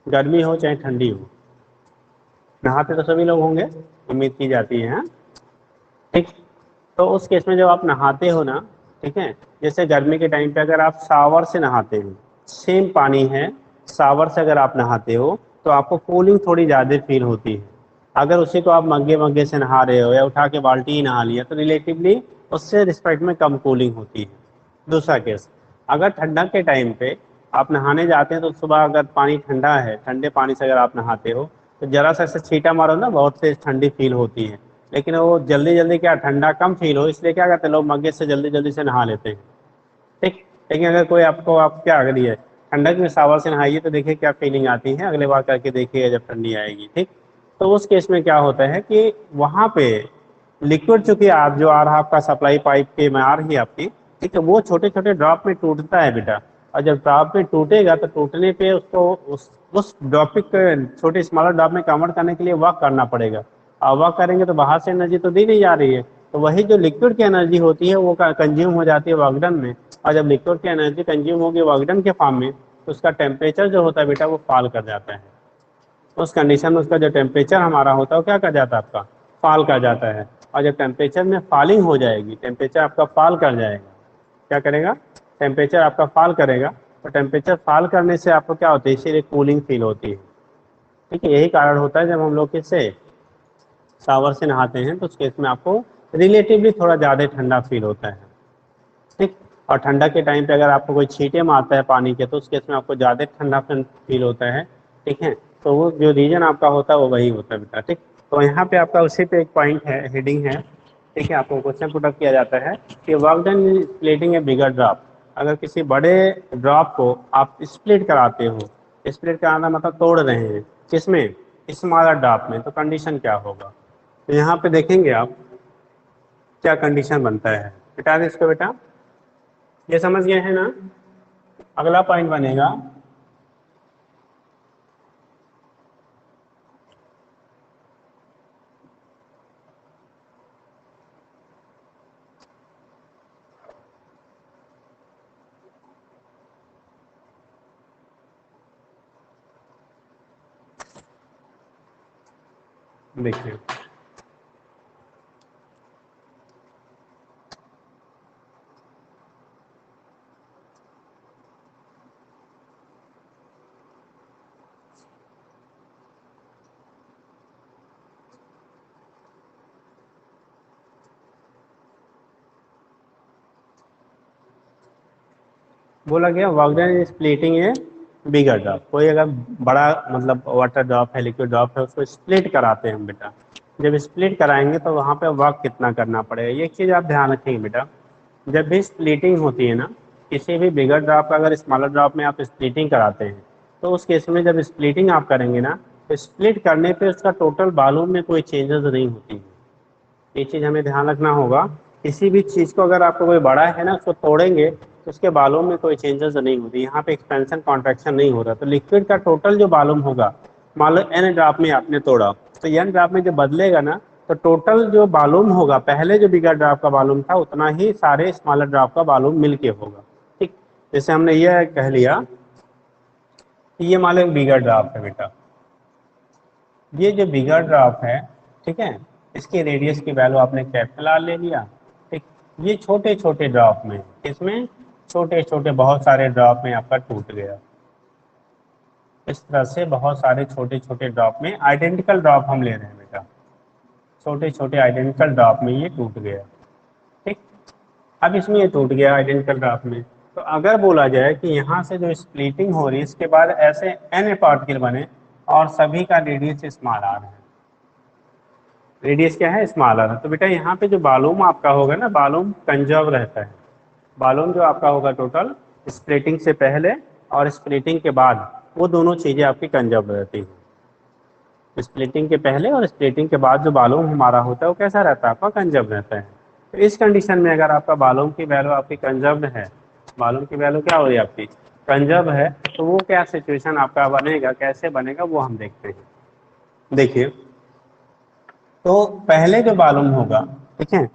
गर्मी हो चाहे ठंडी हो, नहाते तो सभी लोग होंगे, उम्मीद की जाती है, हाँ? ठीक। तो उस केस में जब आप नहाते हो ना, ठीक है, जैसे गर्मी के टाइम पे अगर आप शावर से नहाते हो, सेम पानी है, शावर से अगर आप नहाते हो तो आपको कूलिंग थोड़ी ज़्यादा फील होती है। अगर उसी को आप मग्गे मग्गे से नहा रहे हो या उठा के बाल्टी ही नहा लिया तो रिलेटिवली उससे रिस्पेक्ट में कम कूलिंग होती है। दूसरा केस, अगर ठंडक के टाइम पे आप नहाने जाते हैं तो सुबह अगर पानी ठंडा है, ठंडे पानी से अगर आप नहाते हो तो जरा सा ऐसे छींटा मारो ना, बहुत से ठंडी फील होती है, लेकिन वो जल्दी जल्दी क्या ठंडा कम फील हो इसलिए क्या करते हैं लोग मग्गे से जल्दी जल्दी से नहा लेते हैं, ठीक। लेकिन अगर कोई आपको आप क्या करिए ठंडक में शावर से नहाइए तो देखिए क्या फीलिंग आती है, अगले बार करके देखिए जब ठंडी आएगी, ठीक। तो उस केस में क्या होता है कि वहाँ पे लिक्विड चूंकि आप जो आ रहा आपका सप्लाई पाइप के में आ रही है आपकी, ठीक है, वो छोटे छोटे ड्रॉप में टूटता है बेटा, और जब ड्रॉप में टूटेगा तो टूटने पे उसको उस ड्रॉपिक छोटे स्मॉलर ड्रॉप में कन्वर्ट करने के लिए वर्क करना पड़ेगा, और वर्क करेंगे तो बाहर से एनर्जी तो दी नहीं जा रही है, तो वही जो लिक्विड की एनर्जी होती है वो कंज्यूम हो जाती है वर्कडन में, और जब लिक्विड की एनर्जी कंज्यूम होगी वर्कडन के फॉर्म में तो उसका टेम्परेचर जो होता है बेटा वो फॉल कर जाता है। उस कंडीशन में उसका जो टेम्परेचर हमारा होता है वो क्या कर जाता है आपका, फॉल कर जाता है। और जब टेम्परेचर में फॉलिंग हो जाएगी, टेम्परेचर आपका फॉल कर जाएगा, क्या करेगा, टेम्परेचर आपका फॉल करेगा, तो टेम्परेचर फॉल करने से आपको क्या होती है, इसीलिए कूलिंग फील होती है, ठीक है। यही कारण होता है जब हम लोग किससे शावर से नहाते हैं तो उस केस में आपको रिलेटिवली थोड़ा ज़्यादा ठंडा फील होता है, ठीक। और ठंडा के टाइम पे अगर आपको कोई छींटे मारता है पानी के तो उस केस में आपको ज़्यादा ठंडा फील होता है, ठीक है। तो वो जो रीजन आपका होता है वो वही होता है बेटा, ठीक। तो यहाँ पे आपका उसी पे एक पॉइंट है, हेडिंग है, ठीक है, आपको क्वेश्चन पुट अप किया जाता है कि वर्क डन स्प्लिटिंग ए बिगर ड्रॉप, अगर किसी बड़े ड्रॉप को आप स्प्लिट कराते हो, स्प्लिट कराना मतलब तोड़ रहे हैं, किसमें, स्मॉलर ड्रॉप में, तो कंडीशन क्या होगा, तो यहाँ पे देखेंगे आप क्या कंडीशन बनता है, बेटा इसको बेटा ये समझ गए हैं ना। अगला पॉइंट बनेगा, देखिए बोला गया वर्क डन इन स्प्लिटिंग ए बिगर ड्रॉप। कोई अगर बड़ा मतलब वाटर ड्रॉप है, लिक्विड ड्रॉप है, उसको स्प्लिट कराते हैं बेटा। जब स्प्लिट कराएंगे तो वहाँ पे वर्क कितना करना पड़ेगा, ये चीज़ आप ध्यान रखेंगे बेटा। जब भी स्प्लिटिंग होती है ना, किसी भी बिगर ड्रॉप का अगर स्मॉलर ड्रॉप में आप स्प्लिटिंग कराते हैं, तो उस केस में जब स्प्लिटिंग आप करेंगे ना, तो स्प्लिट करने पे उसका टोटल वॉल्यूम में कोई चेंजेस नहीं होती है। ये चीज़ हमें ध्यान रखना होगा। किसी भी चीज़ को अगर आपको कोई बड़ा है ना, उसको तोड़ेंगे तो उसके बालों में कोई चेंजेस नहीं होती, यहाँ पे एक्सपेंशन कॉन्ट्रैक्शन नहीं हो रहा। तो लिक्विड का टोटल जो बालूम होगा, मान लो एन ड्रॉप में आपने तोड़ा, तो एन ड्रॉप में जो बदलेगा ना, तो टोटल जो बालूम होगा, पहले जो बिगर ड्रॉप का बालूम था उतना ही सारे स्मॉलर ड्रॉप का बालूम मिलके होगा। ठीक, जैसे हमने यह कह लिया कि ये मान लो एक बिगर ड्रॉप है बेटा। ये जो बिगर ड्रॉप है, ठीक है, इसकी रेडियस की वैल्यू आपने कैपिटल आर ले लिया। ठीक, ये छोटे छोटे ड्रॉप में, इसमें छोटे छोटे बहुत सारे ड्रॉप में आपका टूट गया। इस तरह से बहुत सारे छोटे छोटे ड्रॉप में, आइडेंटिकल ड्रॉप हम ले रहे हैं बेटा, छोटे छोटे आइडेंटिकल ड्रॉप में ये टूट गया। ठीक, अब इसमें ये टूट गया आइडेंटिकल ड्रॉप में, तो अगर बोला जाए कि यहाँ से जो स्प्लिटिंग हो रही है, इसके बाद ऐसे एन पार्टिकल बने और सभी का रेडियस स्मॉल आर है। रेडियस क्या है, स्मॉलर है। तो बेटा यहाँ पे जो वॉल्यूम आपका होगा ना, वॉल्यूम कंजर्व रहता है। वॉल्यूम जो आपका होगा टोटल, स्प्लिटिंग से पहले और स्प्लिटिंग के बाद, वो दोनों चीज़ें आपकी कंजर्व रहती हैं। स्प्लिटिंग के पहले और स्प्लिटिंग के बाद जो वॉल्यूम हमारा होता है वो कैसा रहता है, आपका कंजर्व रहता है। तो इस कंडीशन में अगर आपका वॉल्यूम की वैल्यू आपकी कंजर्व है, वॉल्यूम की वैल्यू क्या हो रही है आपकी, कंजर्व है, तो वो क्या सिचुएशन आपका बनेगा, कैसे बनेगा वो हम देखते हैं। देखिए, तो पहले जो वॉल्यूम होगा, ठीक है,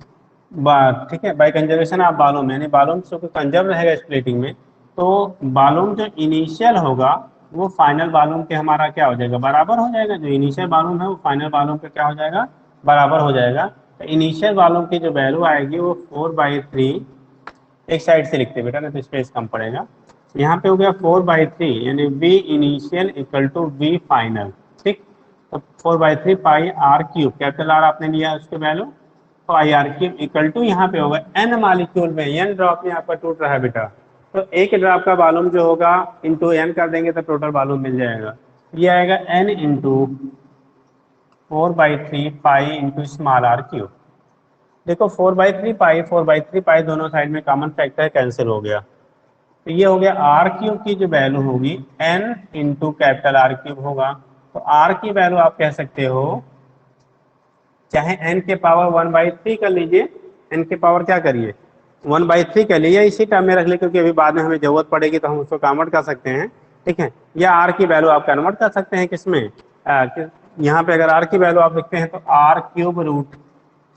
ठीक है, बाय कंजर्वेशन ऑफ वॉल्यूम, यानी वॉल्यूम जो कंजर्व रहेगा स्प्लिटिंग में, तो वॉल्यूम जो इनिशियल होगा वो फाइनल वॉल्यूम के हमारा क्या हो जाएगा, बराबर हो जाएगा। जो इनिशियल वॉल्यूम है वो फाइनल वॉल्यूम के क्या हो जाएगा, बराबर हो जाएगा। तो इनिशियल वॉल्यूम की जो वैल्यू आएगी वो 4/3, एक साइड से लिखते बेटा, ना तो स्पेस कम पड़ेगा। यहाँ पे हो गया 4/3, यानी V initial equal to V final. ठीक, तो 4/3 pi R cube, capital R आपने लिया उसके value, pi R cube equal to यहाँ पे होगा एन मालिक्यूल में, एन ड्रॉप में आपका टूट रहा है बेटा। तो एक ड्रॉप का वॉल्यूम जो होगा इंटू एन कर देंगे तो टोटल वॉल्यूम मिल जाएगा। ये आएगा n into 4/3 pi into small r cube. देखो 4/3 पाई दोनों साइड में कॉमन फैक्टर कैंसिल हो गया, तो ये हो गया आर क्यूब की जो वैल्यू होगी n into capital R cube होगा। तो आर की वैल्यू आप कह सकते हो, चाहे एन के पावर 1/3 कर लीजिए, एन के पावर क्या करिए 1/3 कर लीजिए, इसी टर्म में रख लीजिए, क्योंकि अभी बाद में हमें जरूरत पड़ेगी तो हम उसको कन्वर्ट कर सकते हैं। ठीक है, या आर की वैल्यू आप कन्वर्ट कर सकते हैं किसमें, यहाँ पे अगर आर की वैल्यू आप लिखते हैं तो आर क्यूब रूट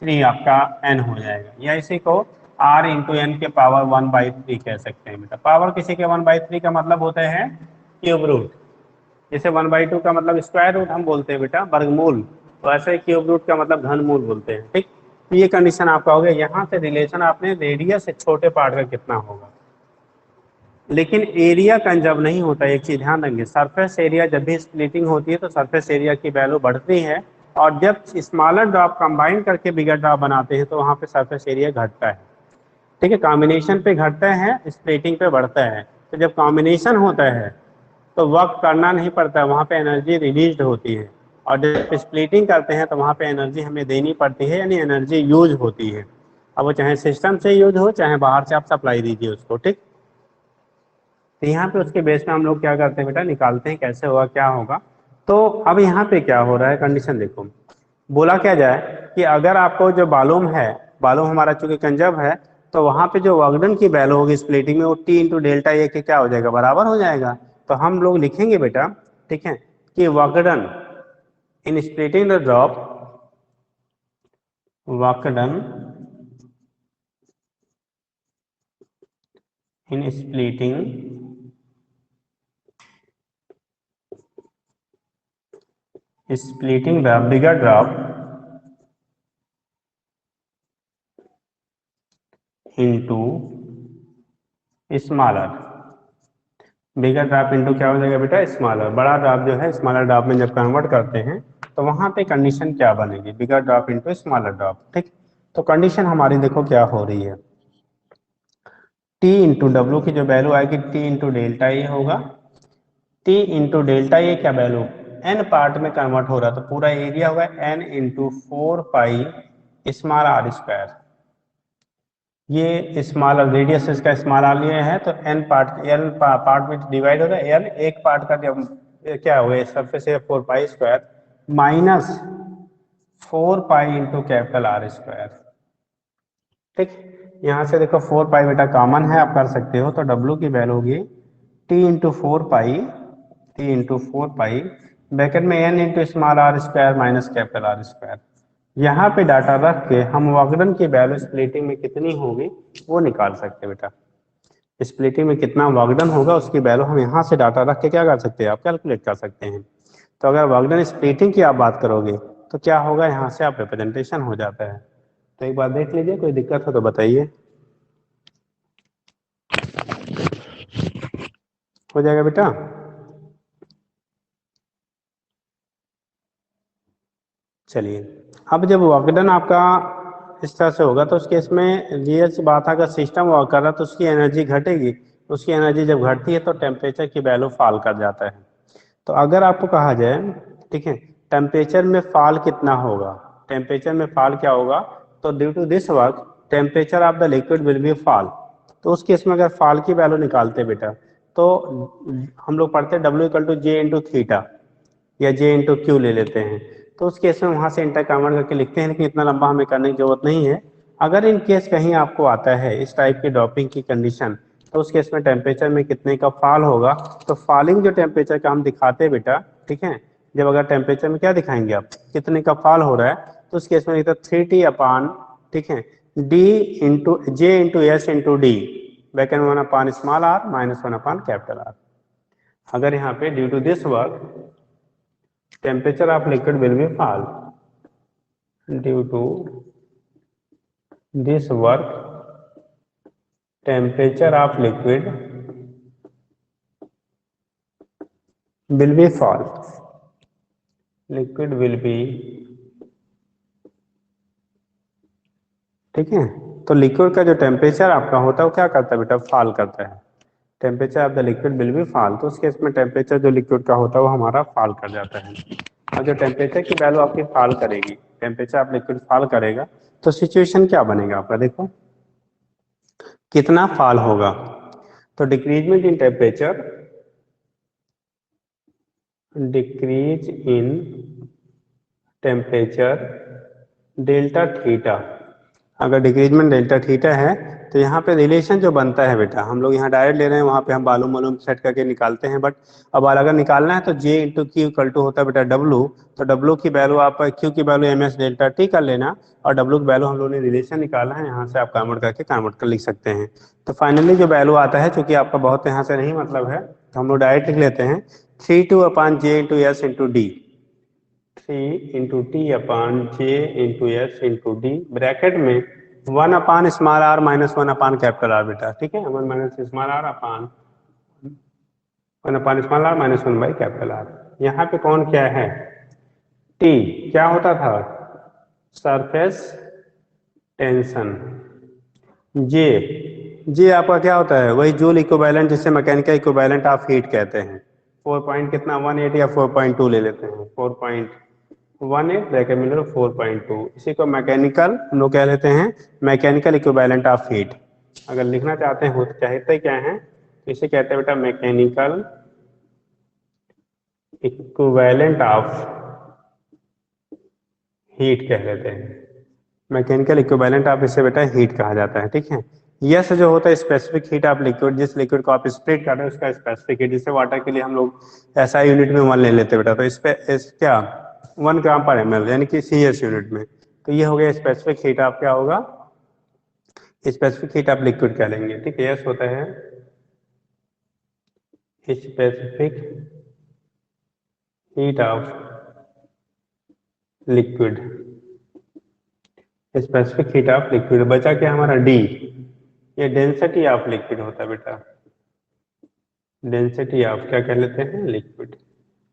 3 आपका एन हो जाएगा, या इसी को आर इंटू एन के पावर 1/3 कह सकते हैं बेटा। पावर किसी के 1/3 का मतलब होता है क्यूब रूट, जैसे 1/2 का मतलब स्क्वायर रूट हम बोलते हैं बेटा, वर्गमूल, तो ऐसे क्यूब रूट का मतलब घनमूल बोलते हैं। ठीक, तो ये कंडीशन आपका हो गया। यहाँ से रिलेशन आपने रेडियस से छोटे पार्ट का कितना होगा, लेकिन एरिया कंजर्व नहीं होता। एक चीज ध्यान रखेंगे, सरफेस एरिया जब भी स्प्लिटिंग होती है तो सरफेस एरिया की वैल्यू बढ़ती है, और जब स्मॉलर ड्रॉप कंबाइन करके बिगर ड्रॉप बनाते हैं तो वहाँ पे सरफेस एरिया घटता है। ठीक है, कॉम्बिनेशन पे घटता है, स्प्लिटिंग पे बढ़ता है। तो जब कॉम्बिनेशन होता है तो वर्क करना नहीं पड़ता है, वहाँ पे एनर्जी रिलीज होती है, और जब स्प्लिटिंग करते हैं तो वहाँ पे एनर्जी हमें देनी पड़ती है, यानी एनर्जी यूज होती है। अब वो चाहे सिस्टम से यूज हो, चाहे बाहर से आप सप्लाई दीजिए उसको। ठीक, तो यहाँ पे उसके बेस में हम लोग क्या करते हैं बेटा, निकालते हैं कैसे होगा क्या होगा। तो अब यहाँ पे क्या हो रहा है, कंडीशन देखो, बोला क्या जाए कि अगर आपको जो वॉल्यूम है, वॉल्यूम हमारा चूंकि कंजर्व है, तो वहाँ पे जो वर्कडन की वैल्यू होगी स्प्लिटिंग में वो टी इंटू डेल्टा ए के क्या हो जाएगा, बराबर हो जाएगा। तो हम लोग लिखेंगे बेटा, ठीक है, कि work done in splitting the drop, work done in splitting the bigger drop into smaller. Bigger drop into क्या हो जाएगा बेटा, स्मॉलर। बड़ा ड्रॉप जो है स्मॉलर ड्रॉप में जब कन्वर्ट करते हैं तो वहां पे कंडीशन क्या बनेगी, बिगर ड्रॉप इंटू स्मॉलर ड्रॉप। ठीक, तो कंडीशन हमारी देखो क्या हो रही है, टी इंटू डब्ल्यू की जो वैल्यू आएगी टी इंटू डेल्टा ए होगा। टी इंटू डेल्टा ए क्या वैल्यू, एन पार्ट में कन्वर्ट हो रहा तो पूरा एरिया होगा n into 4 pi small r square. ये स्मॉल रेडियस इसका स्मॉल आर लिए है तो एन पार्ट एल पार्ट में डिवाइड होगा, एल एक पार्ट का जब क्या हुआ surface area 4 pi square minus 4 pi into capital R square. ठीक, यहाँ से देखो 4 पाई बेटा कॉमन है, आप कर सकते हो, तो डब्ल्यू की वैल्यू होगी T into 4 pi, T into 4 pi bracket में n into small r square minus capital R square. यहाँ पे डाटा रख के हम वागडन की वैल्यू स्प्लिटिंग में कितनी होगी वो निकाल सकते हैं बेटा। स्प्लिटिंग में कितना वागडन होगा उसकी वैल्यू हम यहाँ से डाटा रख के क्या कर सकते हैं, आप कैलकुलेट कर सकते हैं। तो अगर वागडन स्प्लिटिंग की आप बात करोगे तो क्या होगा, यहाँ से आप रिप्रेजेंटेशन हो जाता है। तो एक बार देख लीजिए, कोई दिक्कत हो तो बताइए। हो जाएगा बेटा। चलिए, अब जब वागडन आपका इस तरह से होगा तो उस केस में रियल सी बात है, अगर सिस्टम वर्क कर रहा है तो उसकी एनर्जी घटेगी। उसकी एनर्जी जब घटती है तो टेम्परेचर की वैल्यू फॉल कर जाता है। तो अगर आपको कहा जाए, ठीक है, टेम्परेचर में फॉल कितना होगा, टेम्परेचर में फॉल क्या होगा, तो due to this work temperature of the liquid will be fall. तो उस केस में अगर फॉल की वैल्यू निकालते बेटा तो हम लोग पढ़ते हैं W equal to J into theta या जे इंटू क्यू ले लेते हैं। तो उस केस में वहाँ से इंटर कन्वर्ट करके लिखते हैं, लेकिन इतना लंबा हमें करने की जरूरत नहीं है। अगर इन केस कहीं आपको आता है इस टाइप की ड्रॉपिंग की कंडीशन, तो उस केस में टेम्परेचर में कितने का फॉल होगा, तो फॉलिंग जो टेम्परेचर का हम दिखाते हैं बेटा, ठीक है, जब अगर टेम्परेचर में क्या दिखाएंगे आप, कितने का फॉल हो रहा है, तो उस केस में लिखते 3T अपान, ठीक है, D into J into S into D वैकन 1 upon small r minus 1 upon capital R. अगर यहाँ पे due to this work temperature of liquid will be fall due to this work temperature of liquid will be fall, liquid will be, ठीक है। तो liquid का जो temperature आपका होता है वो क्या करता है बेटा, फॉल करता है। Temperature of the liquid will be fall, तो उस केस में टेम्परेचर जो लिक्विड का होता है वो हमारा फॉल कर जाता है। और जो टेम्परेचर की वैल्यू आपकी फॉल करेगी, टेम्परेचर ऑफ लिक्विड फॉल करेगा, तो सिचुएशन क्या बनेगा आपका, देखो कितना फॉल होगा। तो decreasement in temperature, decrease in temperature delta theta. अगर डिक्रीजमेंट डेल्टा थीटा है तो यहाँ पे रिलेशन जो बनता है बेटा, हम लोग यहाँ डायरेक्ट ले रहे हैं, वहाँ पे हम मालूम मालूम सेट करके निकालते हैं, बट अब अगर निकालना है तो J into Q equal to होता है बेटा डब्लू। तो डब्लू की वैल्यू आप क्यू की value M S delta T कर लेना, और डब्लू की वैल्यू हम लोग ने रिलेशन निकाला है, यहाँ से आप कन्वर्ट करके कन्वर्ट कर लिख सकते हैं। तो फाइनली जो वैल्यू आता है, चूंकि आपका बहुत यहाँ से नहीं मतलब है, तो हम लोग डायरेक्ट लिख लेते हैं 3 upon J into S into D, 3 into T upon J into S into D bracket में 1 upon small r minus 1 upon capital R बेटा, ठीक है, 1 minus small r upon 1 upon small r minus 1 by capital R. यहाँ पे कौन क्या है, T क्या होता था, सरफेस टेंशन। जे, जे आपका क्या होता है, वही जूल इक्विवेलेंट जिसे मैकेनिकल इक्विवेलेंट ऑफ हीट कहते हैं। 4 पॉइंट कितना 18 या 4.2 ले लेते हैं, 4.18 ब्रैकेट में 4.2, इसी को मैकेनिकल हम लोग कह लेते हैं, मैकेनिकल इक्विवेलेंट ऑफ हीट। अगर लिखना चाहते हैं तो कहते क्या है, तो इसे कहते हैं बेटा मैकेनिकल इक्विवेलेंट ऑफ हीट कह लेते हैं। मैकेनिकल इक्विवेलेंट ऑफ इसे बेटा हीट कहा जाता है, ठीक है। यस जो होता है स्पेसिफिक हीट ऑफ लिक्विड, जिस लिक्विड को आप स्प्लिट कर रहे हैं उसका स्पेसिफिक हीट, जैसे वाटर के लिए हम लोग ऐसा यूनिट में 1 ले लेते हैं बेटा, तो इस पे क्या 1 ग्राम पर ml यानी कि CS यूनिट में। तो ये हो गया स्पेसिफिक हीट ऑफ, क्या होगा, स्पेसिफिक हीट ऑफ लिक्विड कह लेंगे, ठीक है। यस होता है specific heat of liquid, specific heat of liquid. बचा क्या हमारा डी, ये डेंसिटी ऑफ लिक्विड होता है बेटा, डेंसिटी ऑफ क्या कह लेते हैं, लिक्विड।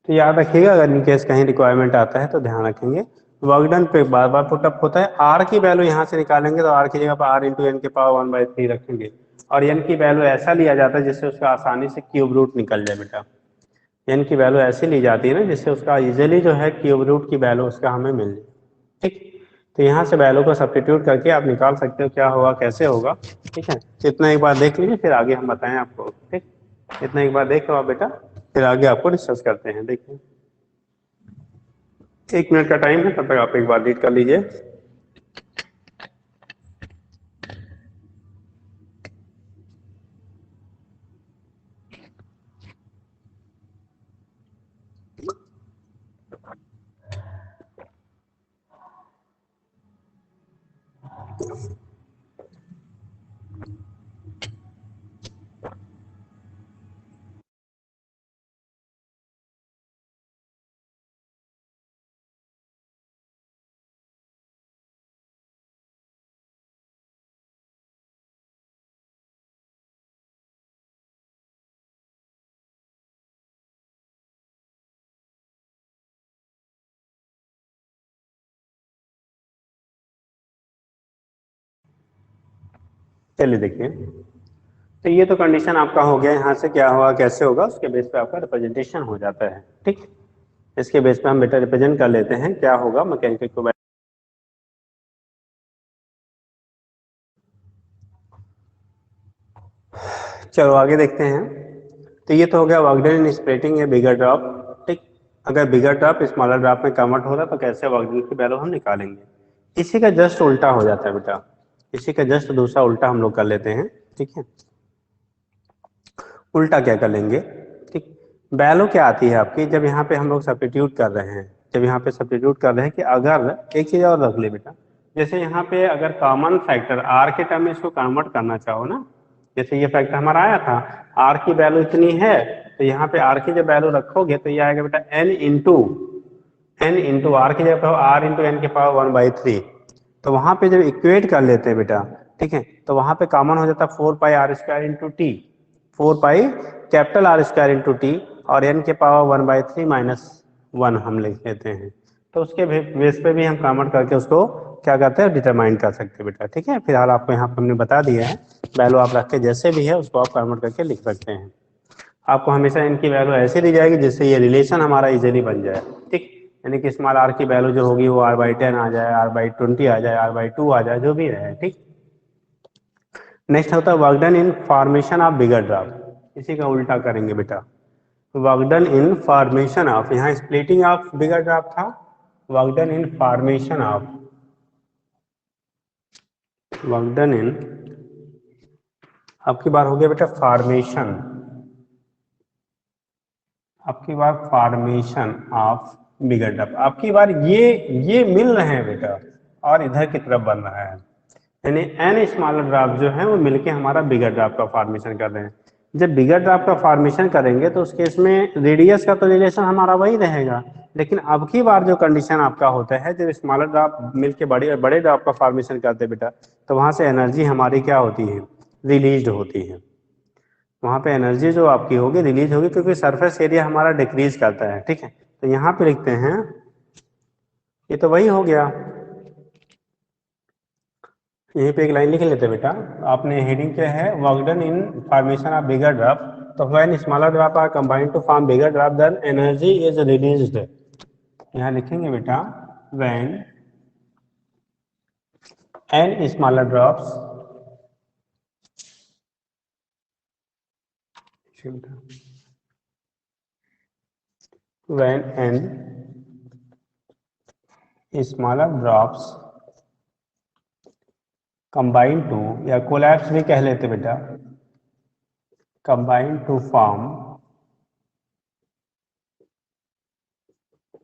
तो याद रखिएगा, अगर इन केस कहीं रिक्वायरमेंट आता है तो ध्यान रखेंगे। वर्क डन पे बार बार पुटअप होता है। आर की वैल्यू यहाँ से निकालेंगे तो आर की जगह पर आर इंटू एन के पावर 1/3 रखेंगे, और n की वैल्यू ऐसा लिया जाता है जिससे उसका आसानी से क्यूब रूट निकल जाए बेटा। n की वैल्यू ऐसी ली जाती है ना जिससे उसका इजीली जो है क्यूब रूट की वैल्यू उसका हमें मिल जाए, ठीक। तो यहाँ से वैल्यू को सब्स्टिट्यूट करके आप निकाल सकते हो क्या होगा कैसे होगा, ठीक है। तो इतना एक बार देख लीजिए फिर आगे हम बताएं आपको, ठीक। इतना एक बार देख लो आप बेटा, फिर आगे आपको डिस्कस करते हैं। देखिए 1 मिनट का टाइम है, तब तक आप एक बार रीड कर लीजिए। चलिए देखिए, तो ये तो कंडीशन आपका हो गया, यहाँ से क्या होगा कैसे होगा उसके बेस पे आपका रिप्रेजेंटेशन हो जाता है, ठीक। इसके बेस पे हम बेटा रिप्रेजेंट कर लेते हैं क्या होगा मैकेनिकल को। चलो आगे देखते हैं। तो ये तो हो गया वर्क डन इन स्प्लिटिंग ए बिगर ड्रॉप, ठीक। अगर बिगर ड्रॉप स्मॉलर ड्रॉप में कन्वर्ट हो रहा है तो कैसे वर्क डन की वैल्यू हम निकालेंगे। इसी का जस्ट उल्टा हो जाता है बेटा, इसी का जस्ट दूसरा उल्टा हम लोग कर लेते हैं, ठीक है। उल्टा क्या कर लेंगे, ठीक। वैल्यू क्या आती है आपकी जब यहाँ पे हम लोग सब्स्टिट्यूट कर रहे हैं, जब यहाँ पे सब्स्टिट्यूट कर रहे हैं कि अगर एक चीज और रख ले बेटा, जैसे यहाँ पे अगर कॉमन फैक्टर आर के टर्म में इसको कन्वर्ट करना चाहो ना, जैसे ये फैक्टर हमारा आया था आर की वैल्यू इतनी है, तो यहाँ पे आर की जब वैल्यू रखोगे तो ये आएगा बेटा एन इंटू आर की जगह आर इंटू एन के पावर 1/3। तो वहां पे जब इक्वेट कर लेते हैं बेटा, ठीक है, तो वहां पे कॉमन हो जाता है 4 पाई r² into T, 4 pi capital r² into T, और एन के पावर 1/3 -1 हम लिख लेते हैं। तो उसके बेस पे भी हम कन्वर्ट करके उसको क्या करते हैं डिटरमाइन कर सकते हैं बेटा, ठीक है। फिलहाल आपको यहाँ पे हमने बता दिया है, वैल्यू आप रख के जैसे भी है उसको आप कन्वर्ट करके लिख सकते हैं। आपको हमेशा इनकी वैल्यू ऐसी दी जाएगी जिससे ये रिलेशन हमारा इजीली बन जाए, ठीक। यानी कि स्मॉल आर की वैल्यू जो होगी वो r/10 आ जाए, r/20 आ जाए, r/2 आ जाए, जो भी रहे, ठीक। नेक्स्ट होता है work done in formation of bigger drop, इसी का उल्टा करेंगे बेटा। Work done in formation of, यहाँ स्प्लिटिंग ऑफ बिगर ड्रॉप था, work done in formation of, work done इन आपकी बार हो गया बेटा फॉर्मेशन, आपकी बार फॉर्मेशन ऑफ बिगर ड्रॉप, आपकी बार ये मिल रहे हैं बेटा और इधर की तरफ बन रहा है, यानी एन स्मॉलर ड्रॉप जो है वो मिलके हमारा बिगर ड्रॉप का फॉर्मेशन कर रहे हैं। जब बिगर ड्रॉप का फॉर्मेशन करेंगे तो उस केस में रेडियस का तो रिलेशन हमारा वही रहेगा, लेकिन अब की बार जो कंडीशन आपका होता है जब स्मॉलर ड्रॉप मिलके बड़े बड़े ड्रॉप का फॉर्मेशन करते हैं बेटा, तो वहां से एनर्जी हमारी क्या होती है रिलीज होती है, वहां पे एनर्जी जो आपकी होगी रिलीज होगी क्योंकि सरफेस एरिया हमारा डिक्रीज करता है, ठीक है। तो यहाँ पे लिखते हैं, ये तो वही हो गया, यहीं पे एक लाइन लिख लेते बेटा, आपने हेडिंग क्या है work done in formation of bigger drop, तो when smaller drop are combined to form bigger drop then energy is released, यहाँ लिखेंगे बेटा when n smaller drops, when n smaller drops combine to, या collapse भी कह लेते बेटा, combine to form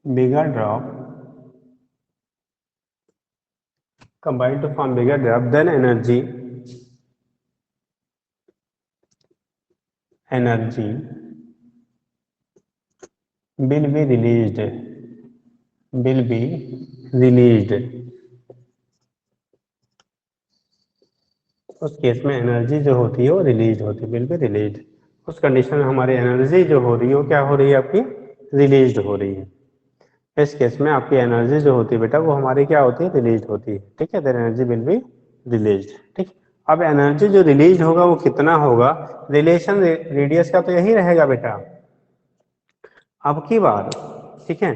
bigger drop, combine to form bigger drop, then energy will be released, will be released। उस case में एनर्जी जो होती है वो रिलीज होती है, विल बी रिलीज। उस कंडीशन में हमारी एनर्जी जो हो रही है वो क्या हो रही है आपकी रिलीज हो रही है। इस केस में आपकी एनर्जी जो होती है बेटा वो हमारी क्या होती है रिलीज होती है, ठीक है। Then energy will be release, ठीक। अब एनर्जी जो रिलीज होगा वो कितना होगा, रिलेशन रेडियस का तो यही रहेगा बेटा। अब की बार ठीक है,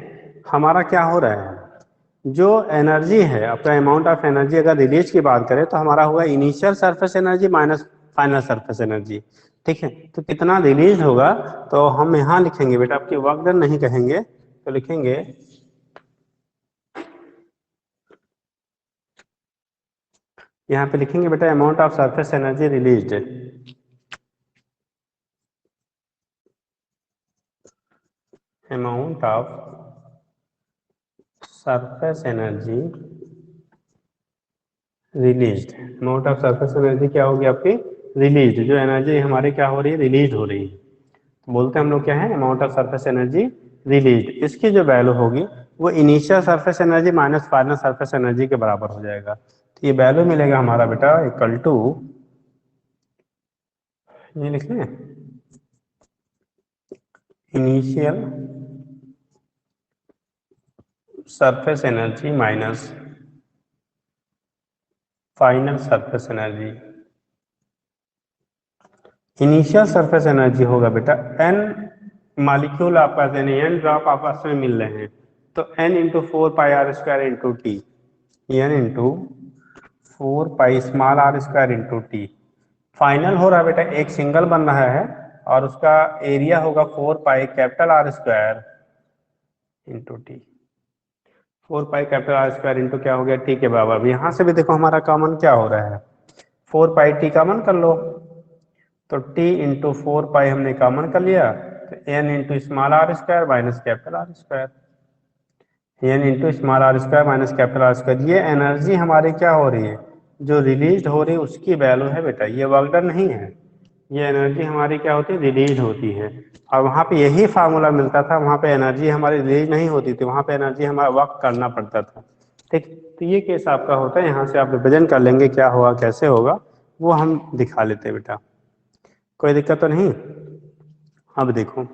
हमारा क्या हो रहा है, जो एनर्जी है आपका अमाउंट ऑफ एनर्जी अगर रिलीज की बात करें तो हमारा होगा initial surface energy minus final surface energy. ठीक है, तो कितना रिलीज होगा, तो हम यहाँ लिखेंगे बेटा, आपकी वर्क डन नहीं कहेंगे, तो लिखेंगे यहाँ पे लिखेंगे बेटा amount of surface energy released, amount of surface energy released. Amount of surface energy क्या होगी आपकी, रिलीज्ड, जो एनर्जी हमारे क्या हो रही है, रिलीज हो रही है, तो बोलते हैं हम लोग क्या है, amount of surface energy released. इसकी जो वैल्यू होगी वो initial surface energy minus final surface energy के बराबर हो जाएगा। तो ये वैल्यू मिलेगा हमारा बेटा इक्वल टू, ये लिख लें, initial surface energy minus final surface energy. Initial surface energy होगा बेटा एन मालिक्यूल आपस यानी एन ड्रॉप आपस में मिल रहे हैं, तो एन इंटू 4 पाई r² into T, n into 4 पाई r² इंटू टी। फाइनल हो रहा है बेटा, एक सिंगल बन रहा है और उसका एरिया होगा 4 पाई R² इंटू टी। 4 पाई R² इंटू क्या हो गया, टी के बराबर। अब यहाँ से भी देखो हमारा कॉमन क्या हो रहा है, 4 पाई टी कॉमन कर लो, तो t इंटू 4 पाई हमने कॉमन कर लिया, तो n into small r² minus capital R², n into small r² minus capital R²। ये एनर्जी हमारी क्या हो रही है, जो रिलीज हो रही है उसकी वैल्यू है बेटा, ये वर्क डन नहीं है, ये एनर्जी हमारी क्या होती है, रिलीज होती है। और वहाँ पे यही फार्मूला मिलता था, वहाँ पे एनर्जी हमारी रिलीज नहीं होती थी, वहाँ पे एनर्जी हमारा वर्क करना पड़ता था। ठीक, तो ये केस आपका होता है, यहाँ से आप रिप्रेजेंट कर लेंगे क्या होगा कैसे होगा वो हम दिखा लेते हैं बेटा, कोई दिक्कत तो नहीं। अब देखो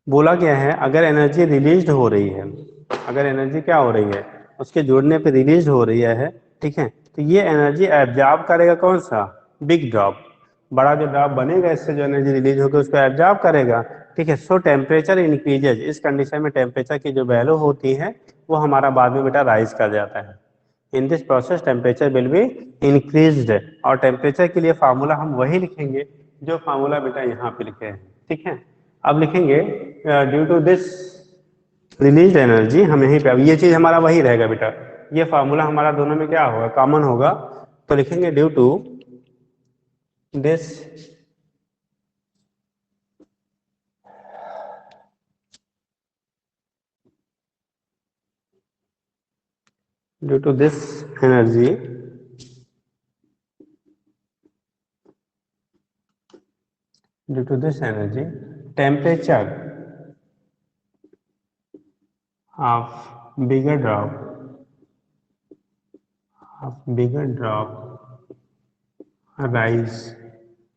बोला गया है अगर एनर्जी रिलीज हो रही है, अगर एनर्जी क्या हो रही है, उसके जोड़ने पे रिलीज हो रही है, ठीक है, तो ये एनर्जी एब्जॉर्ब करेगा कौन सा, बिग ड्रॉप, बड़ा जो ड्रॉप बनेगा इससे जो एनर्जी रिलीज होगी उसको एब्जॉर्ब करेगा। ठीक है, सो टेम्परेचर इंक्रीजेज, इस कंडीशन में टेम्परेचर की जो वैल्यू होती है वो हमारा बाद में बेटा राइज कर जाता है। In this process temperature will be increased, और टेम्परेचर के लिए फार्मूला हम वही लिखेंगे जो फार्मूला बेटा यहाँ पे लिखे हैं। ठीक है, अब लिखेंगे due to this release energy, हम यहीं पे, अब ये चीज हमारा वही रहेगा बेटा, ये फार्मूला हमारा दोनों में क्या होगा, कॉमन होगा, तो लिखेंगे due to this due to this energy due to this energy temperature of bigger drop rise,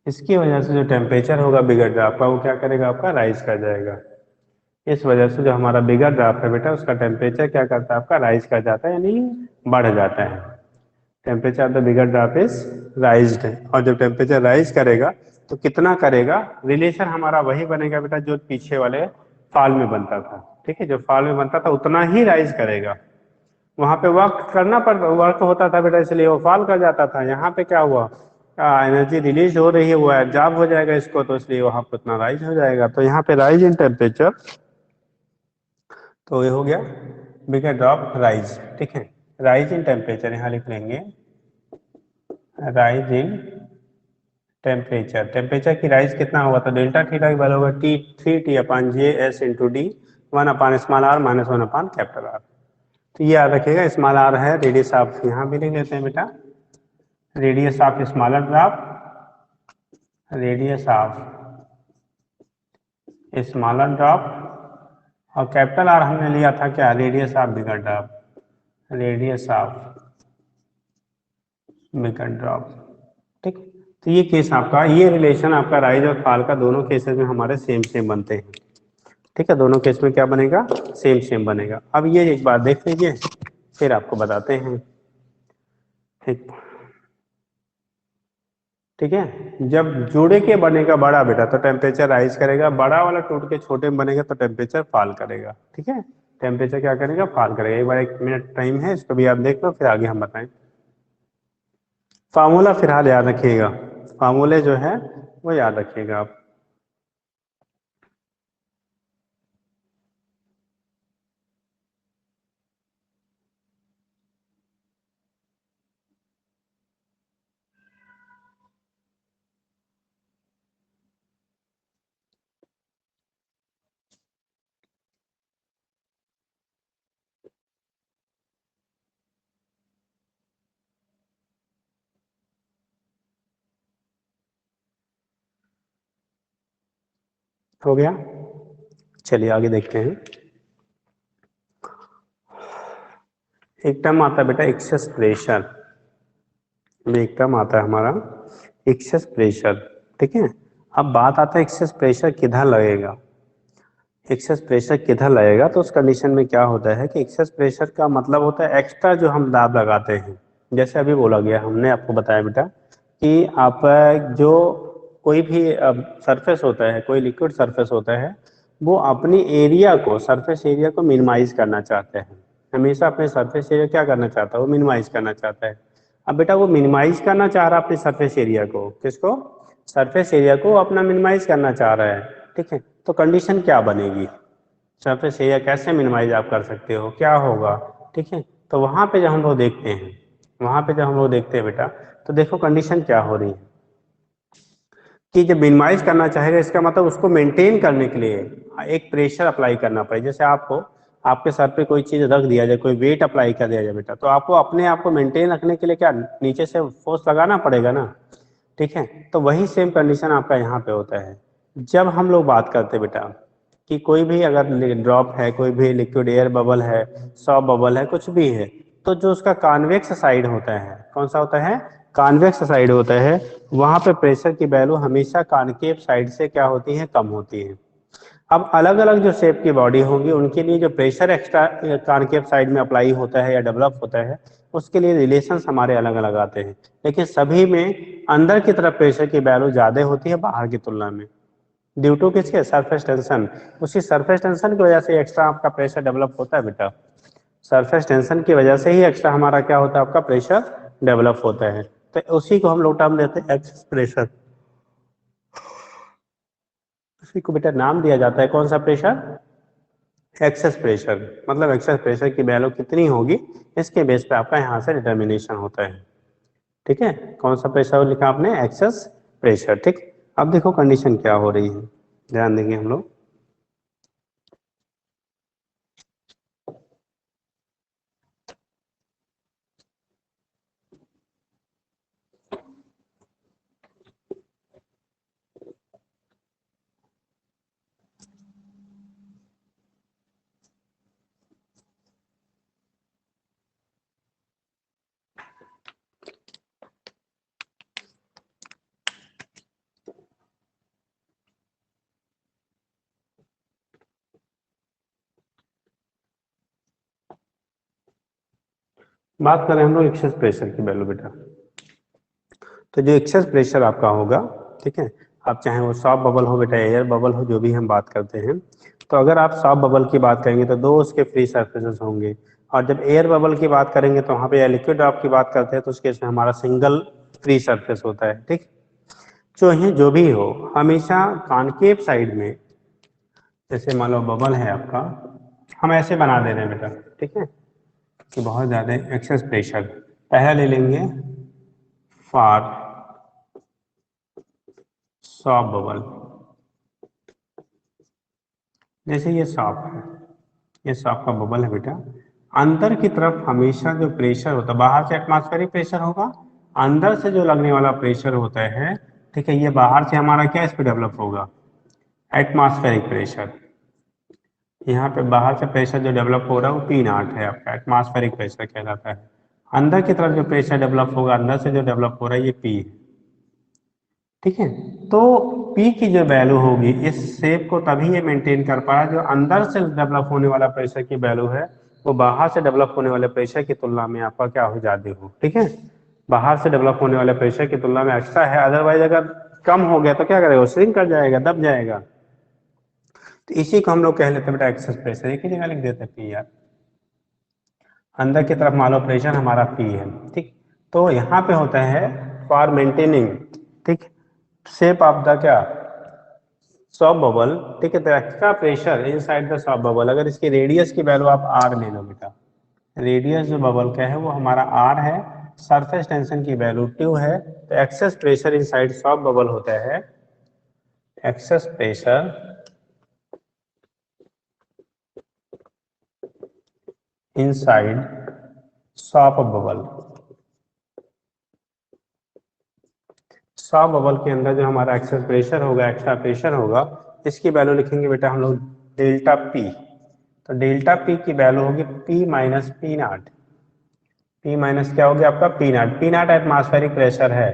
इसकी वजह से जो टेम्परेचर होगा बिगर ड्रॉप का वो क्या करेगा, आपका राइज कर जाएगा। इस वजह से जो हमारा बिगर ड्रॉप है बेटा उसका टेम्परेचर क्या करता है, आपका राइज कर जाता है, यानी बढ़ जाता है। Temperature of the bigger drop is राइज्ड, और जब टेम्परेचर राइज करेगा तो कितना करेगा, रिलेशन हमारा वही बनेगा बेटा जो पीछे वाले फॉल में बनता था। ठीक है, जो फॉल में बनता था उतना ही राइज करेगा, वहां पे वर्क करना पड़ता, वर्क होता था बेटा इसलिए वो फॉल कर जाता था। यहाँ पे क्या हुआ, एनर्जी रिलीज हो रही है वो एब्जॉर्ब हो जाएगा इसको, तो इसलिए वहां पे उतना राइज हो जाएगा। तो यहाँ पे राइज इन टेम्परेचर, तो ये हो गया बिगर ड्रॉप राइज। ठीक है, राइज इन टेम्परेचर यहाँ लिख लेंगे, राइज इन टेम्परेचर, टेम्परेचर की राइज कितना होगा, तो डेल्टा थीटा की वैल्यू होगा टी 3T/J/S इंटू डी 1/स्मॉल r माइनस 1/कैपिटल R। तो ये याद रखिएगा, स्मॉल r है, रेडियस आप यहाँ भी लिख लेते हैं बेटा, radius of smaller drop, radius of smaller drop, और कैपिटल R हमने लिया था क्या, radius of bigger drop, radius of bigger drop. ठीक, तो ये केस आपका, ये रिलेशन आपका राइज और फॉल का दोनों केसेस में हमारे सेम सेम बनते हैं। ठीक है, दोनों केस में क्या बनेगा, सेम सेम बनेगा। अब ये एक बार देख लीजिए फिर आपको बताते हैं। ठीक, ठीक है। जब जोड़े के बनेगा बड़ा बेटा तो टेम्परेचर राइज करेगा, बड़ा वाला टूट के छोटे में बनेगा तो टेम्परेचर फॉल करेगा। ठीक है, टेम्परेचर क्या करेगा, फॉल करेगा। एक बार 1 मिनट टाइम है, इसको भी आप देख लो फिर आगे हम बताएं। फार्मूला फिलहाल याद रखिएगा, फार्मूले जो है वो याद रखिएगा आप। हो गया, चलिए आगे देखते हैं। एक टर्म आता है बेटा एक्सेस प्रेशर, एक टर्म आता है हमारा एक्सेस प्रेशर। ठीक है, अब बात आता है एक्सेस प्रेशर किधर लगेगा। एक्सेस प्रेशर किधर लगेगा तो उस कंडीशन में क्या होता है कि एक्सेस प्रेशर का मतलब होता है एक्स्ट्रा जो हम दाब लगाते हैं। जैसे अभी बोला गया, हमने आपको बताया बेटा कि आप जो कोई भी सरफेस होता है, कोई लिक्विड सरफेस होता है, वो अपनी एरिया को, सरफेस एरिया को मिनिमाइज करना चाहते हैं। हमेशा अपने सरफेस एरिया क्या करना चाहता है, वो मिनिमाइज करना चाहता है। अब बेटा वो मिनिमाइज करना चाह रहा है अपने सरफेस एरिया को, किसको, सरफेस एरिया को अपना मिनिमाइज करना चाह रहा है। ठीक है, तो कंडीशन क्या बनेगी, सरफेस एरिया कैसे मिनिमाइज आप कर सकते हो, क्या होगा। ठीक है, तो वहां पे जब हम लोग देखते हैं, वहां पे जब हम लोग देखते हैं बेटा, तो देखो कंडीशन क्या हो रही है कि जब मिनिमाइज करना चाहेगा इसका मतलब उसको मेंटेन करने के लिए एक प्रेशर अप्लाई करना पड़े। जैसे आपको आपके सर पे कोई चीज रख दिया जाए, कोई वेट अप्लाई कर दिया जाए बेटा, तो आपको अपने आप को मेंटेन रखने के लिए क्या नीचे से फोर्स लगाना पड़ेगा ना। ठीक है, तो वही सेम कंडीशन आपका यहाँ पे होता है। जब हम लोग बात करते हैं बेटा कि कोई भी अगर ड्रॉप है, कोई भी लिक्विड एयर बबल है, सॉफ्ट बबल है, कुछ भी है, तो जो उसका कॉन्वेक्स साइड होता है, कौन सा होता है, कॉन्वेक्स साइड होता है, वहां पे प्रेशर की वैल्यू हमेशा कॉनकेव साइड से क्या होती है, कम होती है। अब अलग अलग जो शेप की बॉडी होगी उनके लिए जो प्रेशर एक्स्ट्रा कॉनकेव साइड में अप्लाई होता है या डेवलप होता है, उसके लिए रिलेशंस हमारे अलग अलग आते हैं। लेकिन सभी में अंदर की तरफ प्रेशर की वैल्यू ज्यादा होती है बाहर की तुलना में, ड्यू टू किसके, सरफेस टेंशन। उसी सरफेस टेंशन की वजह से एक्स्ट्रा आपका प्रेशर डेवलप होता है बेटा, सरफेस टेंशन की वजह से ही एक्स्ट्रा हमारा क्या होता है, आपका प्रेशर डेवलप होता है। तो उसी को हम लोग टर्म देते हैं एक्सेस प्रेशर। उसी को बेटा नाम दिया जाता है कौन सा प्रेशर, एक्सेस प्रेशर। मतलब एक्सेस प्रेशर की वैल्यू कितनी होगी इसके बेस पे आपका यहाँ से डिटर्मिनेशन होता है। ठीक है, कौन सा प्रेशर लिखा आपने, एक्सेस प्रेशर। ठीक, अब देखो कंडीशन क्या हो रही है, ध्यान देंगे हम लोग। बात करें हम लोग एक्सेस प्रेशर की वैल्यू बेटा, तो जो एक्सेस प्रेशर आपका होगा, ठीक है, आप चाहे वो सॉफ्ट बबल हो बेटा, एयर बबल हो, जो भी हम बात करते हैं, तो अगर आप सॉफ्ट बबल की बात करेंगे तो दो उसके फ्री सरफेसेस होंगे। और जब एयर बबल की बात करेंगे तो वहाँ पे या लिक्विड ड्रॉप की बात करते हैं तो उस केस में हमारा सिंगल फ्री सरफेस होता है। ठीक, जो भी हो हमेशा कॉनकेव साइड में, जैसे मान लो बबल है आपका, हम ऐसे बना दे रहे हैं बेटा, ठीक है, कि बहुत ज़्यादा एक्सेस प्रेशर, पहला ले लेंगे फॉर सॉफ्ट बबल। जैसे ये सॉफ्ट है, ये सॉफ्ट का बबल है बेटा, अंदर की तरफ हमेशा जो प्रेशर होता है, बाहर से एटमॉस्फेरिक प्रेशर होगा, अंदर से जो लगने वाला प्रेशर होता है, ठीक है, ये बाहर से हमारा क्या इस पे डेवलप होगा, एटमॉस्फेरिक प्रेशर। यहाँ पे बाहर से प्रेशर जो डेवलप हो रहा है वो P0 है आपका, एटमॉस्फेरिक प्रेशर कहलाता है। अंदर की तरफ जो प्रेशर डेवलप होगा, अंदर से जो डेवलप हो रहा है ये P है। ठीक है, तो P की जो वैल्यू होगी इस शेप को तभी ये मेंटेन कर पाया जो अंदर से डेवलप होने वाला प्रेशर की वैल्यू है वो बाहर से डेवलप होने वाले प्रेशर की तुलना में आपका क्या हो, ज्यादा हो। ठीक है, बाहर से डेवलप होने वाले प्रेशर की तुलना में एक्स्ट्रा है, अदरवाइज अगर कम हो गया तो क्या करेगा, श्रिंक कर जाएगा, दब जाएगा। तो इसी को हम लोग कह लेते हैं बेटा एक्सेस प्रेशर। एक ही जगह लिख देते हैं पी यार, अंदर की तरफ मान लो प्रेशर हमारा पी है, ठीक। तो यहाँ पे होता है फॉर मेंटेनिंग, ठीक, शेप ऑफ द क्या, सॉफ्ट बबल, ठीक है। तो extra pressure inside the soft bubble, अगर इसकी रेडियस की वैल्यू आप आर ले लो बेटा, रेडियस जो बबल का है वो हमारा आर है, सरफेस टेंशन की वैल्यू ट्यू है, तो access pressure inside soft bubble होता है, access pressure inside soft bubble, soft bubble के अंदर जो हमारा एक्सेस प्रेशर होगा, एक्स्ट्रा प्रेशर होगा, इसकी वैल्यू लिखेंगे बेटा हम लोग डेल्टा पी। तो डेल्टा पी की वैल्यू होगी P minus P not, P minus क्या होगी आपका P not, P not atmospheric pressure है।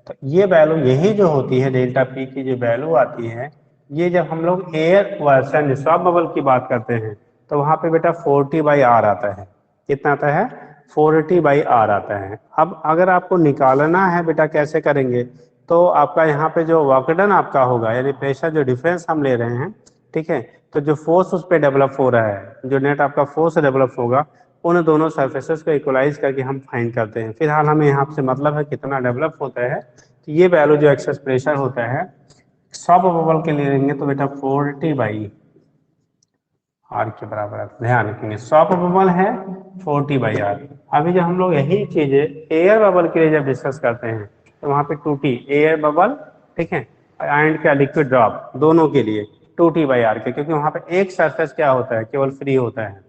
तो ये वैल्यू यही जो होती है डेल्टा पी की जो वैल्यू आती है, ये जब हम लोग एयर वर्सन सॉफ्ट बबल की बात करते हैं तो वहां पे बेटा 40/R आता है। कितना आता है, 40/R आता है। अब अगर आपको निकालना है बेटा कैसे करेंगे, तो आपका यहाँ पे जो वर्क डन आपका होगा, यानी प्रेशर जो डिफरेंस हम ले रहे हैं, ठीक है, तो जो फोर्स उस पर डेवलप हो रहा है, जो नेट आपका फोर्स डेवलप होगा, उन दोनों सरफेसेस को इक्वलाइज करके हम फाइंड करते हैं। फिलहाल हमें यहाँ से मतलब है कितना डेवलप होता है, तो ये वैल्यू जो एक्सेस प्रेशर होता है सॉफ्ट बबल के लिए लेंगे तो बेटा 40/R के बराबर है। ध्यान रखेंगे सॉफ्ट बबल है 40/R। अभी जब हम लोग यही चीजें एयर बबल के लिए जब डिस्कस करते हैं तो वहां पे 2T एयर बबल, ठीक है, एंड क्या लिक्विड ड्रॉप, दोनों के लिए 2T/R के, क्योंकि वहां पे एक सरफेस क्या होता है, केवल फ्री होता है।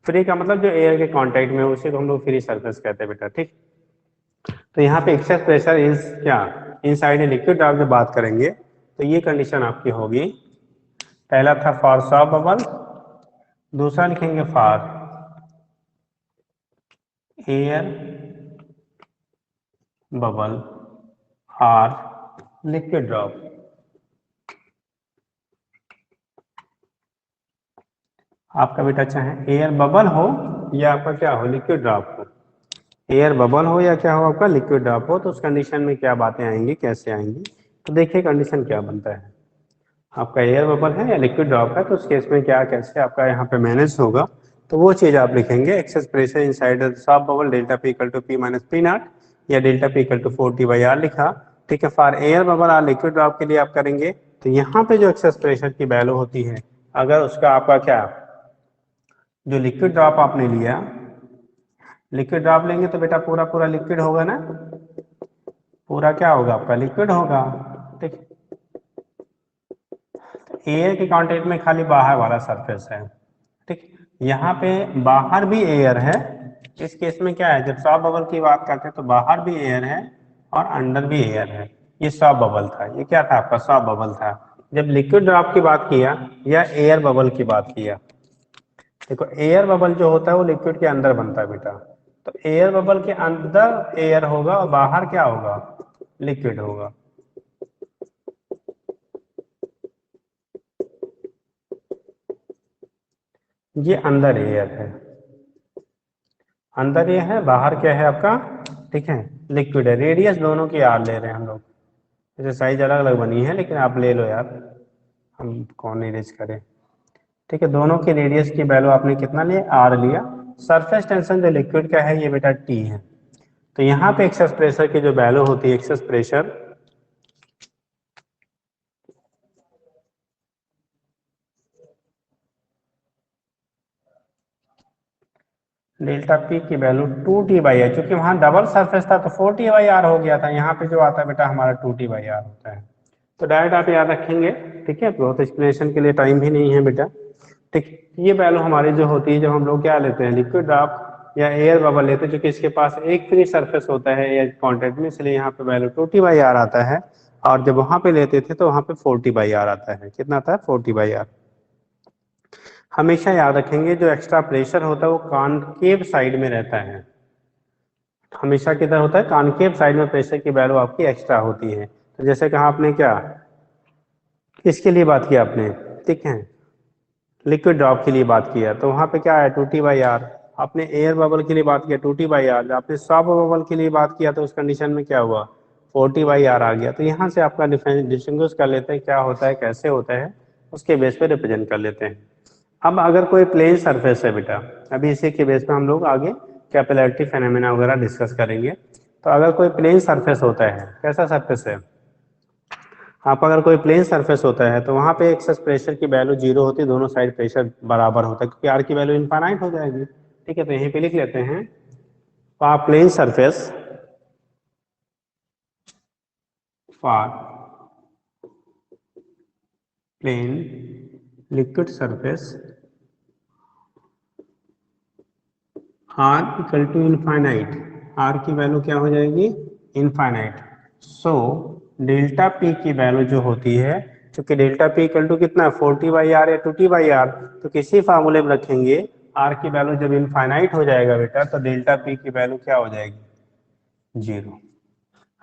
फ्री का मतलब जो एयर के कांटेक्ट में उसे तो हम लोग फ्री सरफेस कहते हैं बेटा, ठीक। तो यहाँ पे एक्सेस प्रेशर इज क्या, इनसाइड ए लिक्विड ड्रॉप जब बात करेंगे तो ये कंडीशन आपकी होगी, पहला था फॉर सॉफ्ट बबल, दूसरा लिखेंगे फॉर एयर बबल और लिक्विड ड्रॉप। आपका बेटा चाहे एयर बबल हो या आपका क्या हो, लिक्विड ड्रॉप हो, एयर बबल हो या क्या हो आपका लिक्विड ड्रॉप हो, तो उस कंडीशन में क्या बातें आएंगी, कैसे आएंगी। तो देखिए कंडीशन क्या बनता है, आपका एयर बबल है या लिक्विड ड्रॉप है, तो उस केस में क्या कैसे आपका यहाँ पे मैनेज होगा, तो वो चीज आप लिखेंगे excess pressure inside soft bubble delta P equal to P minus P not, या delta P equal to 40/R लिखा, ठीक है। फॉर एयर बबल और लिक्विड ड्रॉप के लिए आप करेंगे तो यहाँ पे जो एक्सेस प्रेशर की वैल्यू होती है, अगर उसका आपका क्या, जो लिक्विड ड्रॉप आपने लिया, लिक्विड ड्रॉप लेंगे तो बेटा पूरा पूरा लिक्विड होगा ना, पूरा क्या होगा आपका लिक्विड होगा, ठीक। एयर के कांटेक्ट में खाली बाहर वाला सरफेस है, ठीक। यहाँ पे बाहर भी एयर है, इस केस में क्या है, जब सॉफ्ट बबल की बात करते हैं तो बाहर भी एयर है और अंदर भी एयर है। ये सॉफ्ट बबल था, ये क्या था आपका सॉफ्ट बबल था। जब लिक्विड ड्रॉप की बात किया या एयर बबल की बात किया, देखो एयर बबल जो होता है वो लिक्विड के अंदर बनता है बेटा, तो एयर बबल के अंदर एयर होगा और बाहर क्या होगा, लिक्विड होगा। ये अंदर एयर है, अंदर ये है, बाहर क्या है आपका, ठीक है, लिक्विड है। रेडियस दोनों की आर ले रहे हैं हम लोग, जैसे साइज अलग अलग बनी है लेकिन आप ले लो यार, हम कौन इरेज करें, ठीक है। दोनों की रेडियस की वैल्यू आपने कितना लिया, आर लिया। सरफेस टेंशन जो लिक्विड का है ये बेटा टी है। तो यहाँ पे एक्सेस प्रेशर की जो वैल्यू होती है, एक्सेस प्रेशर डेल्टा पी की वैल्यू 2T/R, क्योंकि वहां डबल सरफेस था तो 4T/R हो गया था, यहाँ पे जो आता है बेटा हमारा 2T/R होता है। तो डायरेक्ट आप याद रखेंगे, ठीक है, बहुत एक्सप्लेनेशन के लिए टाइम भी नहीं है बेटा, ठीक। ये वैल्यू हमारी जो होती है जब हम लोग क्या लेते हैं, लिक्विड ड्रॉप या एयर बबल लेते हैं, क्योंकि इसके पास एक फ्री सरफेस होता है एयर कॉन्टेक्ट में, इसलिए यहाँ पे वैल्यू 2T/R आता है। और जब वहां पे लेते थे तो वहां पे 40/R आता है। कितना आता है, 40/R। हमेशा याद रखेंगे जो एक्स्ट्रा प्रेशर होता है वो कॉनकेव साइड में रहता है, हमेशा किधर होता है, कॉनकेव साइड में प्रेशर की वैल्यू आपकी एक्स्ट्रा होती है। तो जैसे कहा आपने क्या, किसके लिए बात की आपने, ठीक है, लिक्विड ड्रॉप के लिए बात किया, तो वहां पे क्या है 2T/R, आपने एयर बबल के लिए बात किया 2T/R, आपने सॉफ्ट बबल के लिए बात किया तो उस कंडीशन में क्या हुआ 40/R आ गया। तो यहाँ से आपका डिस्टिंग्विश कर लेते हैं क्या होता है कैसे होता है, उसके बेस पे रिप्रेजेंट कर लेते हैं। अब अगर कोई प्लेन सरफेस है बेटा, अभी इसी के बेस पे हम लोग आगे कैपिलैरिटी फेनोमेना वगैरह डिस्कस करेंगे। तो अगर कोई प्लेन सरफेस होता है, कैसा सरफेस है, आप अगर कोई प्लेन सरफेस होता है तो वहां पे एक्सेस प्रेशर की वैल्यू 0 होती है, दोनों साइड प्रेशर बराबर होता है क्योंकि आर की वैल्यू इनफाइनाइट हो जाएगी। ठीक है, तो यहीं पे लिख लेते हैं for plane surface, for plane liquid surface R equal to infinite, R की वैल्यू क्या हो जाएगी इनफाइनाइट। सो डेल्टा पी की वैल्यू जो होती है, क्योंकि डेल्टा पी इक्वल टू कितना 40/R या 2T/R, तो किसी फार्मूले में रखेंगे आर की वैल्यू जब इनफाइनाइट हो जाएगा बेटा तो डेल्टा पी की वैल्यू क्या हो जाएगी 0।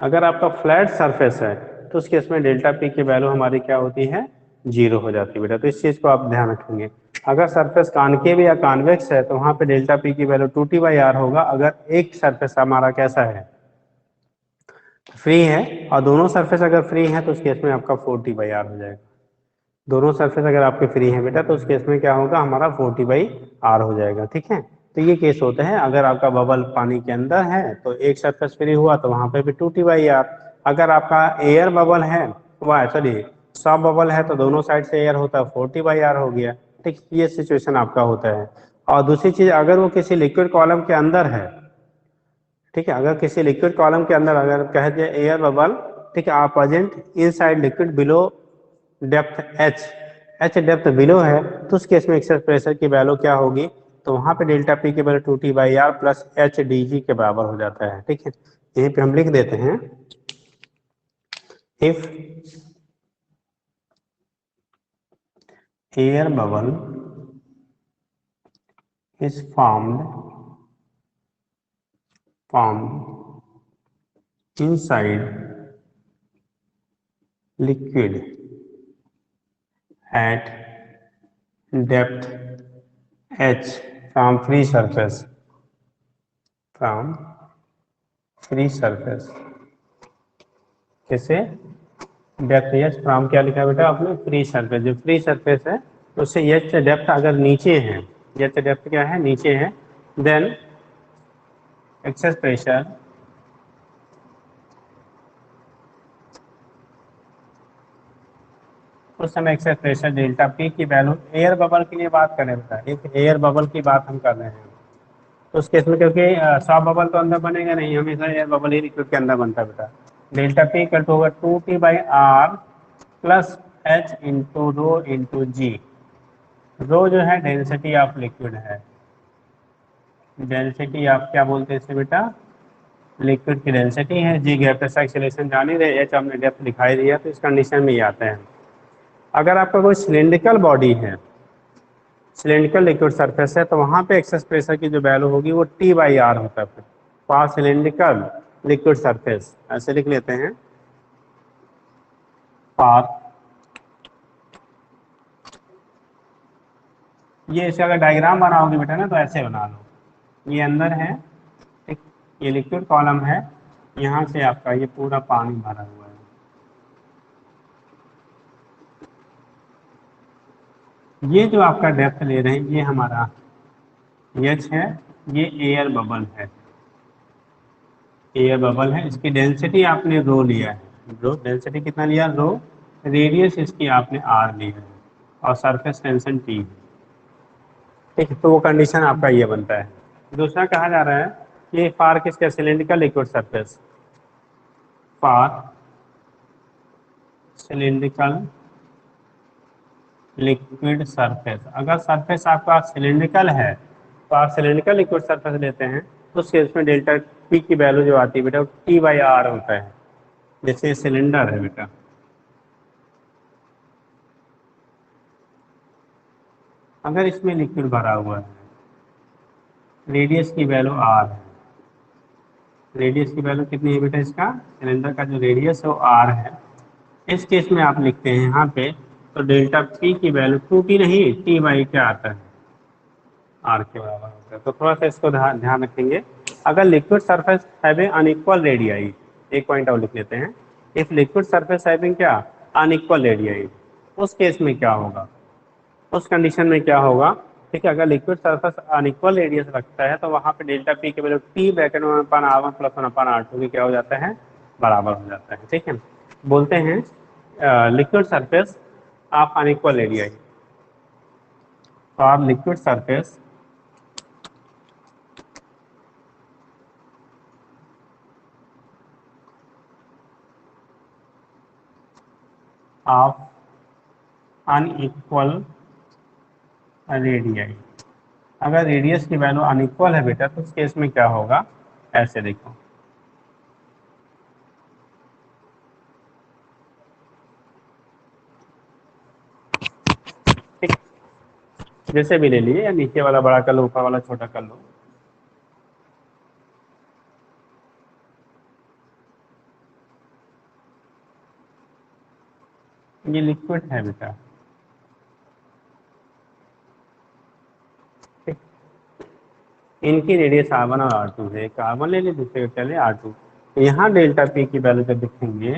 अगर आपका फ्लैट सरफेस है तो उस केस में डेल्टा पी की वैल्यू हमारी क्या होती है 0 हो जाती है बेटा। तो इस चीज को आप ध्यान रखेंगे। अगर सरफेस कॉनकेव या कॉन्वेक्स है तो वहां पे डेल्टा पी की वैल्यू 2T/R होगा। अगर एक सरफेस हमारा कैसा है फ्री है और दोनों सरफेस अगर फ्री है तो उस केस में आपका 4T/R हो जाएगा। दोनों सरफेस अगर आपके फ्री हैं बेटा तो उस केस में क्या होगा हमारा 40/R हो जाएगा। ठीक है, तो ये केस होते हैं। अगर आपका बबल पानी के अंदर है तो एक सरफेस फ्री हुआ तो वहां पे भी 2T/R। अगर आपका एयर बबल है, वह सॉरी सॉफ्ट बबल है तो दोनों साइड से एयर होता है 40/R हो गया। ठीक, ये सिचुएशन आपका होता है। और दूसरी चीज, अगर वो किसी लिक्विड कॉलम के अंदर है, ठीक है, अगर किसी लिक्विड कॉलम के अंदर अगर कह दिया एयर बबल, ठीक है, आप present in side liquid below depth H depth below है तो उस केस में एक्सेस प्रेशर की वैल्यू क्या होगी, तो वहां पे डेल्टा पी की वैल्यू 2T/R प्लस HdG के बराबर हो जाता है। ठीक है, यहीं पे हम लिख देते हैं if air bubble is formed inside liquid at depth h from free surface कैसे डेप्थ एच फ्रॉम क्या लिखा बेटा आपने फ्री सरफेस, जो फ्री सरफेस है उससे एच डेप्थ अगर नीचे है, एच डेप्थ क्या है नीचे है, देन एक्सेस प्रेशर उस समय एक्सेस प्रेशर डेल्टा पी की वैल्यू, एयर बबल के लिए बात करें बेटा, एक एयर बबल की बात हम कर रहे हैं। तो उस केस में क्योंकि सॉफ्ट बबल तो अंदर बनेगा नहीं, हमेशा एयर बबल ही लिक्विड के अंदर बनता है बेटा। डेल्टा पी इक्वल टू होगा 2T/R plus H into rho into G. Rho जो है डेंसिटी ऑफ लिक्विड है, डेंसिटी आप क्या बोलते हैं इसे बेटा, लिक्विड की डेंसिटी है। जी गैप एक्सेलरेशन जान ही रहे, एच हमने डेप्थ दिखाई दिया तो इस कंडीशन में ही आते हैं। अगर आपका कोई सिलेंड्रिकल बॉडी है, सिलेंड्रिकल लिक्विड सरफेस है, तो वहां पे एक्सेस प्रेशर की जो वैल्यू होगी वो T/R होता है। फॉर सिलेंड्रिकल लिक्विड सरफेस ऐसे लिख लेते हैं, फॉर, ये इसका अगर डायग्राम बनाओगे बेटा ना तो ऐसे बना लो, ये अंदर है, ठीक, ये लिक्विड कॉलम है, यहाँ से आपका ये पूरा पानी भरा हुआ है, ये जो आपका डेप्थ ले रहे हैं ये हमारा एच है, ये एयर बबल है, एयर बबल है, इसकी डेंसिटी आपने रो लिया है, रो डेंसिटी कितना लिया रो, रेडियस इसकी आपने आर लिया है और सरफेस टेंशन टी है। ठीक है, तो वो कंडीशन आपका ये बनता है। दूसरा कहा जा रहा है ये फार किसका सिलेंड्रिकल लिक्विड सरफेस, फार सिलेंड्रिकल लिक्विड सरफेस, अगर सरफेस आपका सिलेंड्रिकल है तो आप सिलेंड्रिकल लिक्विड सरफेस लेते हैं तो उस केस में डेल्टा पी की वैल्यू जो आती है बेटा T/R होता है। जैसे सिलेंडर है बेटा, अगर इसमें लिक्विड भरा हुआ है, रेडियस की वैल्यू R है, रेडियस की वैल्यू कितनी है बेटा, इसका सिलेंडर का जो रेडियस है वो R है। इस केस में आप लिखते हैं यहाँ पे तो डेल्टा पी की वैल्यू 2T नहीं T/क्या आता है आर के बराबर होता है। तो थोड़ा सा इसको ध्यान रखेंगे। अगर liquid surface having unequal radii, एक पॉइंट और लिख लेते हैं, इफ लिक्विड सरफेस हैविंग क्या, अनइक्वल रेडियाई, उस केस में क्या होगा, उस कंडीशन में क्या होगा, ठीक है। अगर लिक्विड सरफेस अनइक्वल रेडियस रखता है तो वहां पे डेल्टा पी के वैल्यू टी ब्रैकेट में upon R one plus one upon R two की क्या हो जाता है, बराबर हो जाता है, ठीक है। बोलते हैं liquid surface of unequal area, तो आप liquid surface of unequal radii, अगर रेडियस की वैल्यू अनइक्वल है बेटा तो उस केस में क्या होगा, ऐसे देखो, ठीक, जैसे भी ले लिए, या नीचे वाला बड़ा कर लो, ऊपर वाला छोटा कर लो। ये लिक्विड है बेटा, ठीक, इनकी रेडियस R1 और R2 है, एक R1 ले ली, दूसरे का चले R2। तो यहाँ डेल्टा पी की वैल्यू जब लिखेंगे,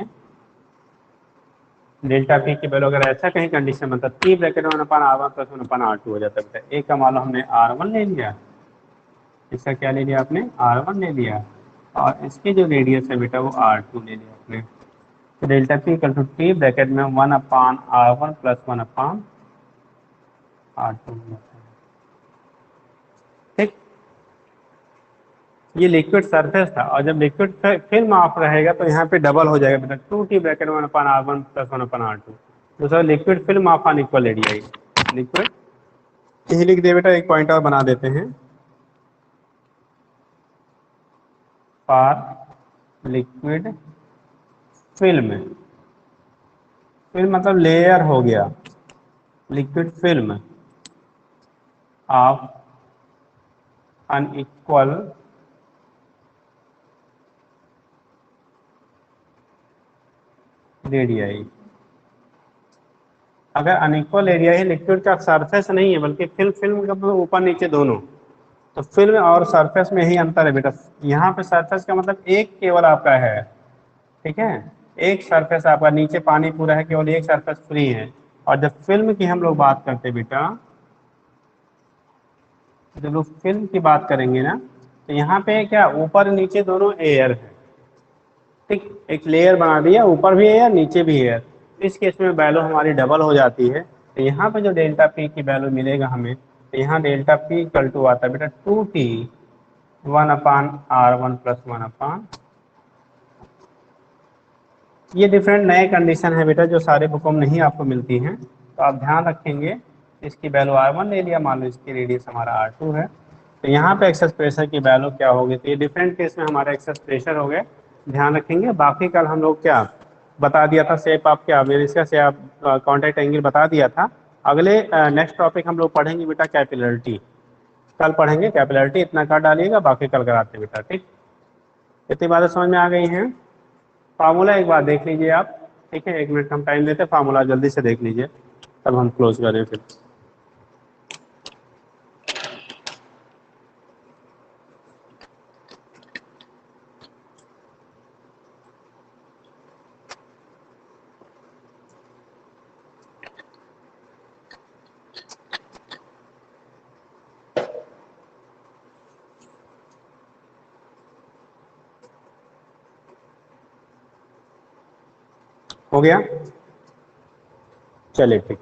डेल्टा पी की वैल्यू अगर ऐसा कहीं कंडीशन मतलब P bracket one upon R1 plus one upon R2 हो जाता है बेटा। एक का मान लो हमने R1 ले लिया, इसका क्या ले लिया आपने, R1 ले लिया, और इसकी जो रेडियस है बेटा वो R2 ले लिया आपने। तो delta P equal to T bracket में one upon R1 plus one upon R2, ठीक। ये लिक्विड सरफेस था, और जब लिक्विड फिल्म ऑफ रहेगा तो यहाँ पे डबल हो जाएगा बेटा, two T bracket one upon R1 plus one upon R2। दूसरा liquid film of unequal area, liquid, यही लिख दे बेटा, एक पॉइंट और बना देते हैं, फॉर लिक्विड फिल्म, फिल्म मतलब लेयर हो गया, liquid film of unequal radii, अगर अनइक्वल एरिया ही लिक्विड का सरफेस नहीं है बल्कि फिल्म, फिल्म का मतलब ऊपर नीचे दोनों, तो फिल्म और सरफेस में ही अंतर है बेटा। यहाँ पे सरफेस का मतलब एक केवल आपका है, ठीक है, एक सरफेस आपका, नीचे पानी पूरा है, केवल एक सरफेस फ्री है। और जब फिल्म की हम लोग बात करते हैं बेटा, जब लोग फिल्म की बात करेंगे ना, तो यहाँ पे क्या, ऊपर नीचे दोनों एयर है, ठीक, एक लेयर बना दिया, ऊपर भी एयर नीचे भी एयर। इस केस में वैल्यू हमारी डबल हो जाती है। तो यहाँ पे जो डेल्टा पी की वैल्यू मिलेगा हमें, तो यहाँ डेल्टा पी इक्वल टू आता है बेटा two T one upon R1 plus one upon, ये डिफरेंट नए कंडीशन है बेटा जो सारे बुकों में नहीं आपको मिलती हैं, तो आप ध्यान रखेंगे। इसकी वैल्यू R1 ले लिया, मान लो इसकी रेडियस हमारा R2 है, तो यहाँ पे एक्सेस प्रेशर की वैल्यू क्या होगी, तो ये डिफरेंट केस में हमारा एक्सेस प्रेशर हो गए, ध्यान रखेंगे। बाकी कल हम लोग क्या बता दिया था, शेप आप क्या मेरिस्का से आप कॉन्टैक्ट एंगल बता दिया था। अगले नेक्स्ट टॉपिक हम लोग पढ़ेंगे बेटा कैपिलरिटी, कल पढ़ेंगे कैपिलरिटी, इतना कर डालिएगा, बाकी कल कराते हैं बेटा, ठीक। इतनी बातें समझ में आ गई हैं। फार्मूला एक बार देख लीजिए आप, ठीक है, एक मिनट हम टाइम देते हैं, फार्मूला जल्दी से देख लीजिए, तब हम क्लोज करें फिर। हो गया, चलिए ठीक।